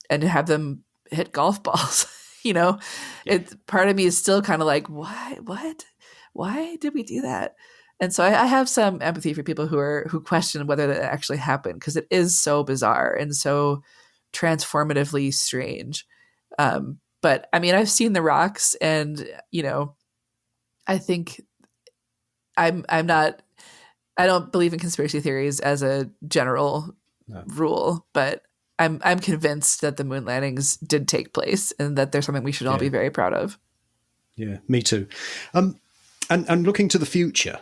and to have them hit golf balls. Part of me is still kind of like, why did we do that? And so I have some empathy for people who question whether that actually happened, because it is so bizarre and so transformatively strange. But I mean, I've seen the rocks, and I think I don't believe in conspiracy theories as a general rule, but I'm convinced that the moon landings did take place and that there's something we should all be very proud of. Yeah, me too. And looking to the future,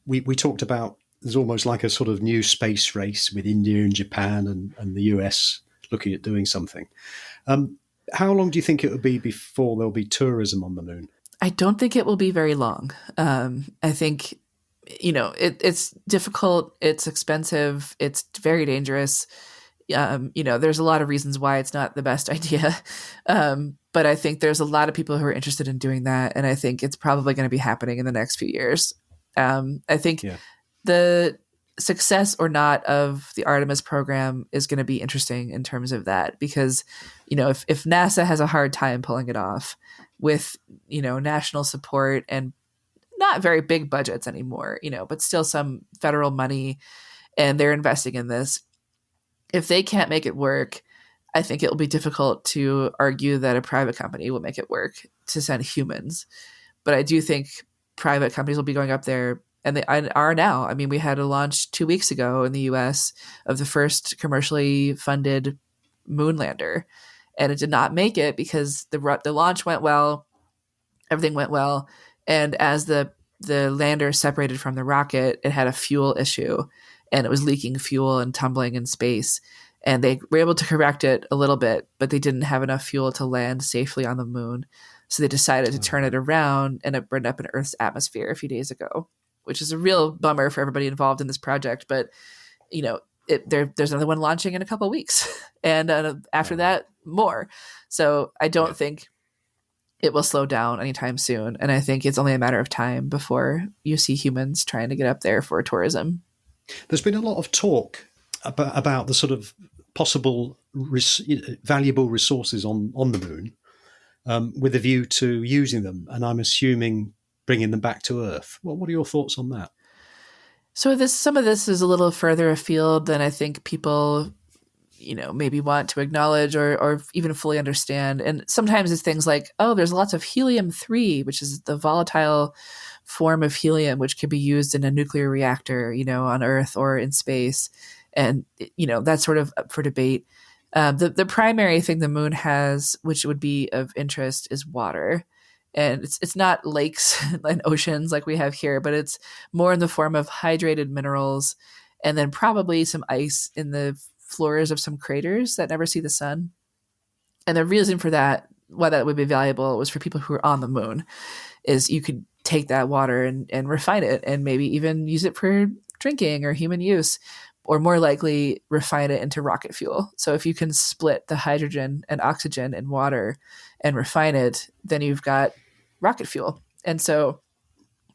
we talked about there's almost like a sort of new space race with India and Japan and the US looking at doing something. How long do you think it would be before there'll be tourism on the moon? I don't think it will be very long. I think, it's difficult. It's expensive. It's very dangerous. There's a lot of reasons why it's not the best idea. But I think there's a lot of people who are interested in doing that. And I think it's probably going to be happening in the next few years. I think the success or not of the Artemis program is going to be interesting in terms of that, because, if NASA has a hard time pulling it off with, national support and not very big budgets anymore, but still some federal money, and they're investing in this, if they can't make it work, I think it will be difficult to argue that a private company will make it work to send humans. But I do think private companies will be going up there, and they are now. I mean, we had a launch 2 weeks ago in the US of the first commercially funded moon lander, and it did not make it because the launch went well, everything went well, and as the lander separated from the rocket, it had a fuel issue, and it was leaking fuel and tumbling in space. And they were able to correct it a little bit, but they didn't have enough fuel to land safely on the moon. So they decided to turn it around, and it burned up in Earth's atmosphere a few days ago, which is a real bummer for everybody involved in this project. But, there's another one launching in a couple of weeks. And after that, more. So I don't think it will slow down anytime soon. And I think it's only a matter of time before you see humans trying to get up there for tourism. There's been a lot of talk about the sort of possible valuable resources on the moon, with a view to using them, and I'm assuming bringing them back to Earth. What are your thoughts on that? So some of this is a little further afield than I think people, maybe want to acknowledge or even fully understand. And sometimes it's things like, oh, there's lots of helium-3, which is the volatile form of helium, which could be used in a nuclear reactor, on Earth or in space. And, that's sort of up for debate. The primary thing the moon has, which would be of interest, is water. And it's not lakes and oceans like we have here, but it's more in the form of hydrated minerals, and then probably some ice in the floors of some craters that never see the sun. And the reason for that, why that would be valuable, was for people who are on the moon, is you could take that water and refine it and maybe even use it for drinking or human use, or more likely refine it into rocket fuel. So if you can split the hydrogen and oxygen in water and refine it, then you've got rocket fuel. And so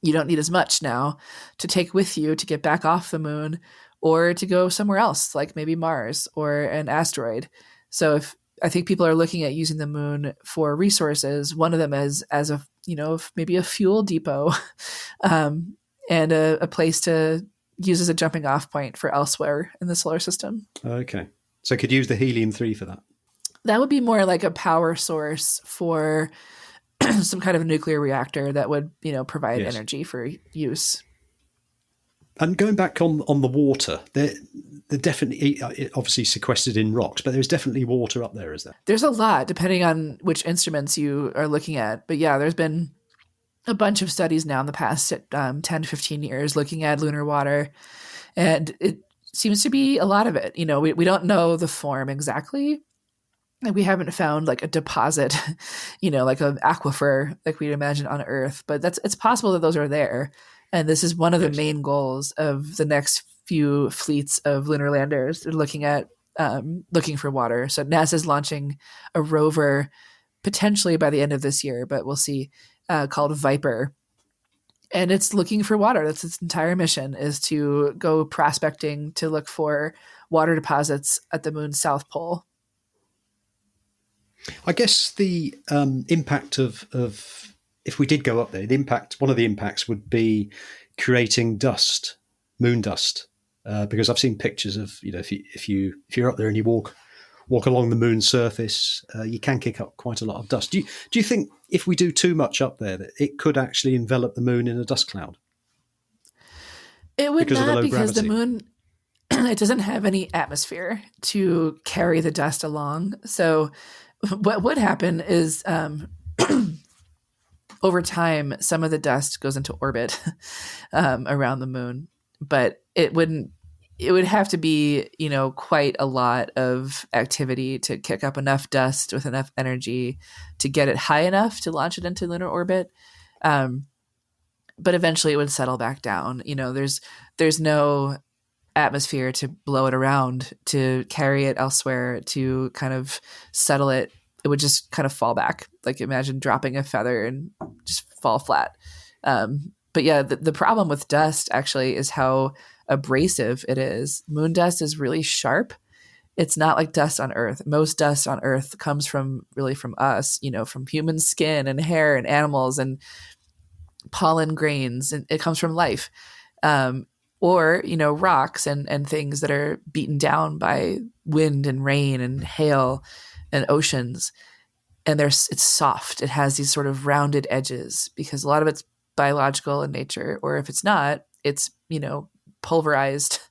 you don't need as much now to take with you to get back off the moon or to go somewhere else, like maybe Mars or an asteroid. So I think people are looking at using the moon for resources, one of them as a, maybe a fuel depot, and a place to use as a jumping off point for elsewhere in the solar system. Okay. So could use the helium-3 for that? That would be more like a power source for some kind of nuclear reactor that would, provide energy for use. And going back on the water, they're definitely, obviously sequestered in rocks, but there's definitely water up there, is there? There's a lot, depending on which instruments you are looking at. But yeah, there's been a bunch of studies now in the past 10 to 15 years looking at lunar water, and it seems to be a lot of it. We don't know the form exactly. We haven't found like a deposit, like an aquifer like we'd imagine on Earth, but it's possible that those are there. And this is one of the main goals of the next few fleets of lunar landers. They're looking for water. So NASA's launching a rover potentially by the end of this year, but we'll see, called Viper. And it's looking for water. That's its entire mission, is to go prospecting to look for water deposits at the moon's south pole. I guess the impact of if we did go up there, one of the impacts would be creating dust, moon dust, because I've seen pictures of, if you're up there and you walk along the moon's surface, you can kick up quite a lot of dust. Do you think if we do too much up there, that it could actually envelop the moon in a dust cloud? It would not, because the moon, it doesn't have any atmosphere to carry the dust along. So what would happen is over time, some of the dust goes into orbit around the moon, but it would have to be, quite a lot of activity to kick up enough dust with enough energy to get it high enough to launch it into lunar orbit. But eventually it would settle back down. There's no atmosphere to blow it around, to carry it elsewhere, to kind of settle it. It would just kind of fall back. Like imagine dropping a feather and just fall flat. But yeah, the problem with dust actually is how abrasive it is. Moon dust is really sharp. It's not like dust on Earth. Most dust on Earth comes from us, from human skin and hair and animals and pollen grains, and it comes from life. Or, rocks and things that are beaten down by wind and rain and hail and oceans. And it's soft. It has these sort of rounded edges because a lot of it's biological in nature, or if it's not, it's, pulverized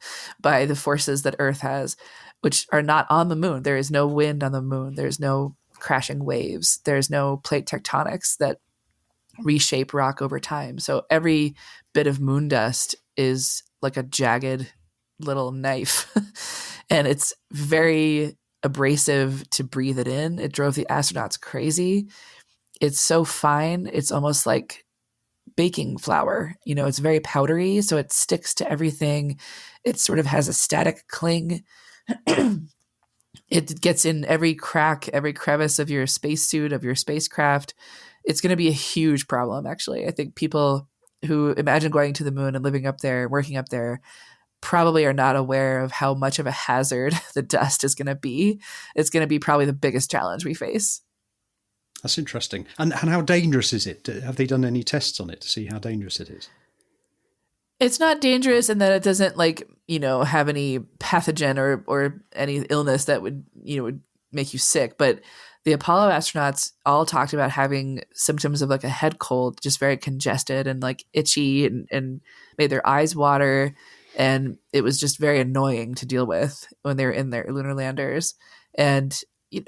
by the forces that Earth has, which are not on the moon. There is no wind on the moon. There's no crashing waves. There's no plate tectonics that reshape rock over time. So every bit of moon dust is like a jagged little knife and it's very abrasive to breathe it in. It drove the astronauts crazy. It's so fine. It's almost like baking flour. It's very powdery, so it sticks to everything. It sort of has a static cling. It gets in every crack, every crevice of your spacesuit, of your spacecraft. It's going to be a huge problem, actually. I think people who imagine going to the moon and living up there, working up there, probably are not aware of how much of a hazard the dust is going to be. It's going to be probably the biggest challenge we face. That's interesting. And how dangerous is it? Have they done any tests on it to see how dangerous it is? It's not dangerous in that it doesn't have any pathogen or any illness that would make you sick. But the Apollo astronauts all talked about having symptoms of like a head cold, just very congested and like itchy and made their eyes water. And it was just very annoying to deal with when they were in their lunar landers. And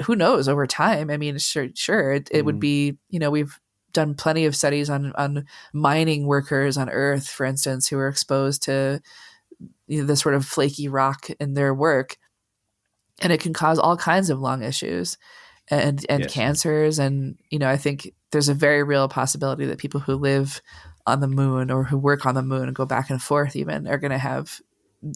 who knows over time? I mean, sure, it would be, we've done plenty of studies on mining workers on Earth, for instance, who are exposed to the sort of flaky rock in their work. And it can cause all kinds of lung issues and yes, cancers. And, I think there's a very real possibility that people who live on the moon or who work on the moon and go back and forth even are going to have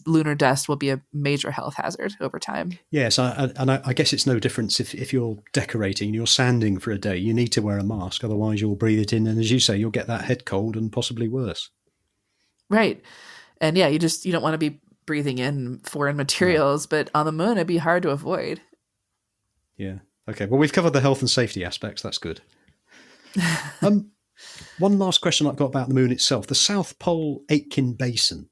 lunar dust will be a major health hazard over time. Yes, I guess it's no difference if you're decorating, you're sanding for a day, you need to wear a mask, otherwise you'll breathe it in. And as you say, you'll get that head cold and possibly worse. Right. And yeah, you don't want to be breathing in foreign materials, but on the moon, it'd be hard to avoid. Yeah. Okay. Well, we've covered the health and safety aspects. That's good. One last question I've got about the moon itself, the South Pole Aitken Basin.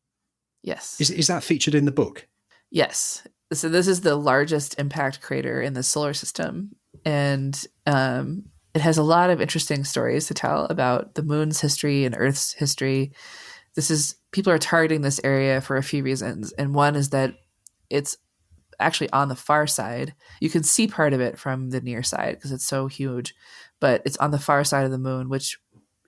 Yes. Is that featured in the book? Yes. So this is the largest impact crater in the solar system. And it has a lot of interesting stories to tell about the moon's history and Earth's history. People are targeting this area for a few reasons. And one is that it's actually on the far side. You can see part of it from the near side because it's so huge, but it's on the far side of the moon, which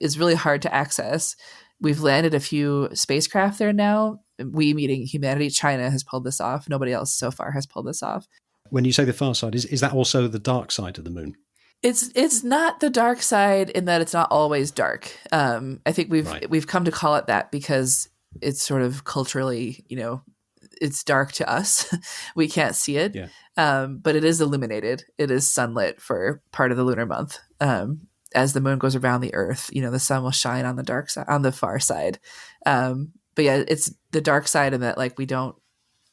is really hard to access. We've landed a few spacecraft there now. We, meaning humanity, China has pulled this off. Nobody else so far has pulled this off. When you say the far side, is that also the dark side of the moon? It's not the dark side in that it's not always dark. I think we've come to call it that because it's sort of culturally, it's dark to us. We can't see it, but it is illuminated. It is sunlit for part of the lunar month. As the moon goes around the Earth, the sun will shine on the dark side, on the far side. But yeah, it's the dark side in that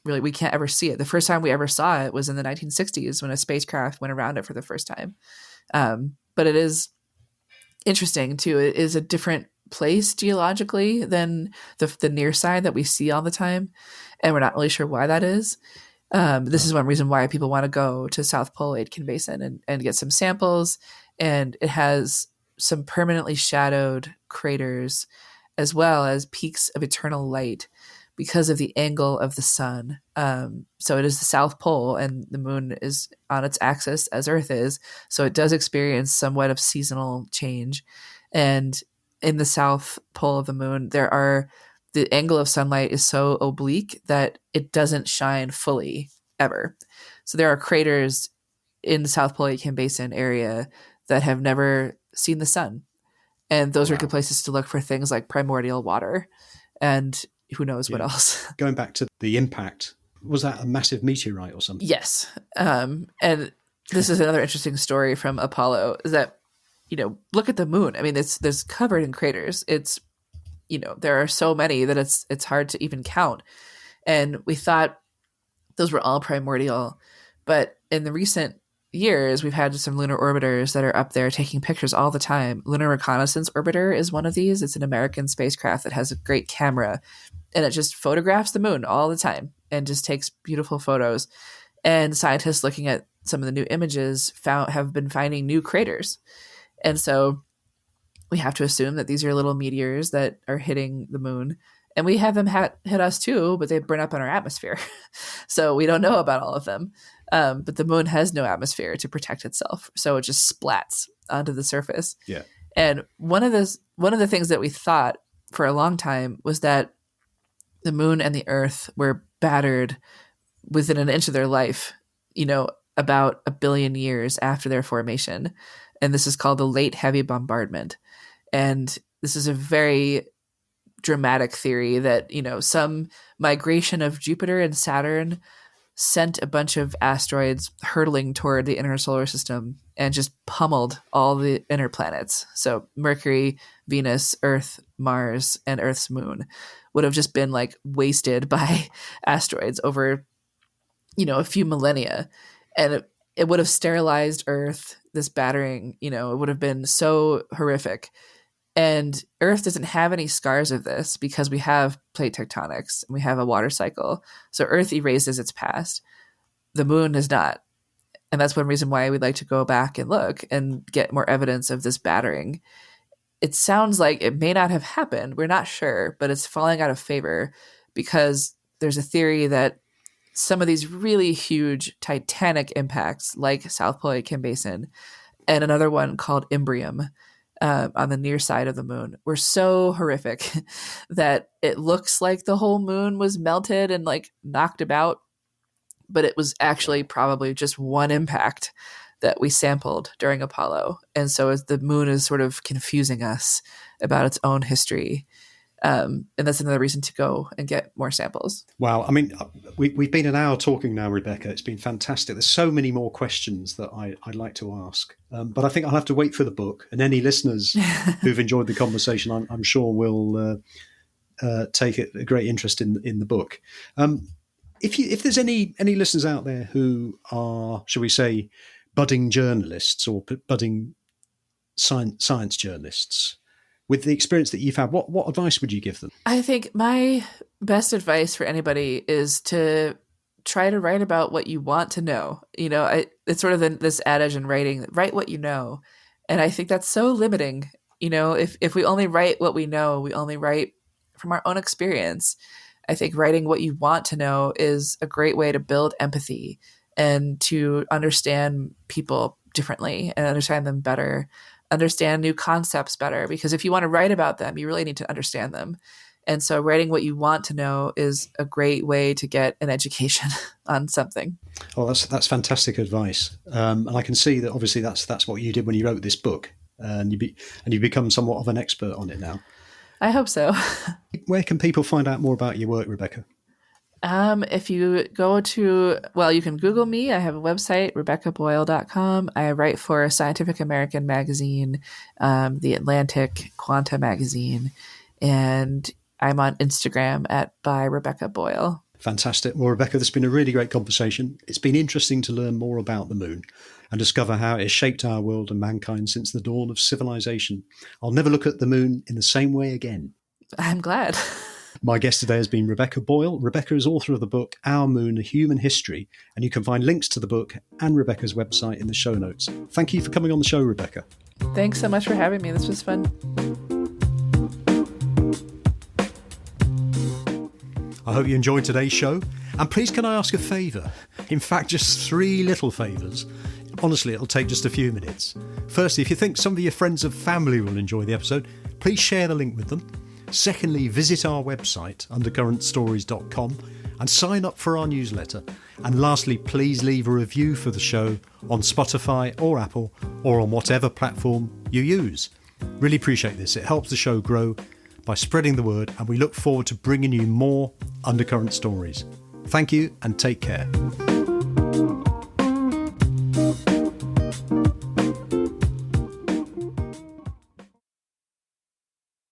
we can't ever see it. The first time we ever saw it was in the 1960s when a spacecraft went around it for the first time. But it is interesting too. It is a different place geologically than the near side that we see all the time. And we're not really sure why that is. This is one reason why people want to go to South Pole Aitken Basin and get some samples. And it has some permanently shadowed craters as well as peaks of eternal light because of the angle of the sun. So it is the South Pole and the moon is on its axis as Earth is. So it does experience somewhat of seasonal change. And in the South Pole of the moon, the angle of sunlight is so oblique that it doesn't shine fully ever. So there are craters in the South Pole Aitken Basin area that have never seen the sun. And those are good places to look for things like primordial water and who knows what else. Going back to the impact, was that a massive meteorite or something? Yes. And this is another interesting story from Apollo is that, look at the moon. I mean, there's covered in craters. It's, there are so many that it's hard to even count. And we thought those were all primordial. But in the recent years, we've had some lunar orbiters that are up there taking pictures all the time. Lunar Reconnaissance Orbiter is one of these. It's an American spacecraft that has a great camera, and it just photographs the moon all the time and just takes beautiful photos. And scientists looking at some of the new images have been finding new craters. And so we have to assume that these are little meteors that are hitting the moon. And we have them hit us too, but they burn up in our atmosphere. So we don't know about all of them. But the moon has no atmosphere to protect itself. So it just splats onto the surface. Yeah. And one of the things that we thought for a long time was that the moon and the Earth were battered within an inch of their life, about 1 billion years after their formation. And this is called the late heavy bombardment. And this is a very dramatic theory that, some migration of Jupiter and Saturn sent a bunch of asteroids hurtling toward the inner solar system and just pummeled all the inner planets. So Mercury, Venus, Earth, Mars, and Earth's moon would have just been like wasted by asteroids over, a few millennia. And it would have sterilized Earth, this battering, it would have been so horrific. And Earth doesn't have any scars of this because we have plate tectonics and we have a water cycle. So Earth erases its past. The moon does not. And that's one reason why we'd like to go back and look and get more evidence of this battering. It sounds like it may not have happened. We're not sure, but it's falling out of favor because there's a theory that some of these really huge titanic impacts like South Polacan Basin and another one called Imbrium, on the near side of the moon were so horrific that it looks like the whole moon was melted and like knocked about, but it was actually probably just one impact that we sampled during Apollo. And so as the moon is sort of confusing us about its own history. And that's another reason to go and get more samples. Wow. I mean, we've been an hour talking now, Rebecca. It's been fantastic. There's so many more questions that I'd like to ask. But I think I'll have to wait for the book. And any listeners who've enjoyed the conversation, I'm sure will take a great interest in the book. If there's any listeners out there who are, shall we say, budding journalists or budding science journalists, with the experience that you've had, what advice would you give them? I think my best advice for anybody is to try to write about what you want to know. It's sort of this adage in writing, write what you know. And I think that's so limiting. If we only write what we know, we only write from our own experience. I think writing what you want to know is a great way to build empathy and to understand people differently and understand them better. Understand new concepts better, because if you want to write about them, you really need to understand them. And so writing what you want to know is a great way to get an education on something. Oh, that's fantastic advice. And I can see that obviously that's what you did when you wrote this book, and you've become somewhat of an expert on it now. I hope so. Where can people find out more about your work, Rebecca? If you go to, you can Google me. I have a website, RebeccaBoyle.com. I write for Scientific American magazine, The Atlantic, Quanta magazine, and I'm on Instagram by Rebecca Boyle. Fantastic. Well, Rebecca, this has been a really great conversation. It's been interesting to learn more about the moon and discover how it has shaped our world and mankind since the dawn of civilization. I'll never look at the moon in the same way again. I'm glad. My guest today has been Rebecca Boyle. Rebecca is author of the book Our Moon, A Human History, and you can find links to the book and Rebecca's website in the show notes. Thank you for coming on the show, Rebecca. Thanks so much for having me. This was fun. I hope you enjoyed today's show. And please can I ask a favour? In fact, just 3 little favours. Honestly, it'll take just a few minutes. Firstly, if you think some of your friends and family will enjoy the episode, please share the link with them. Secondly, visit our website, undercurrentstories.com, and sign up for our newsletter. And lastly, please leave a review for the show on Spotify or Apple or on whatever platform you use. Really appreciate this. It helps the show grow by spreading the word, and we look forward to bringing you more Undercurrent stories. Thank you and take care.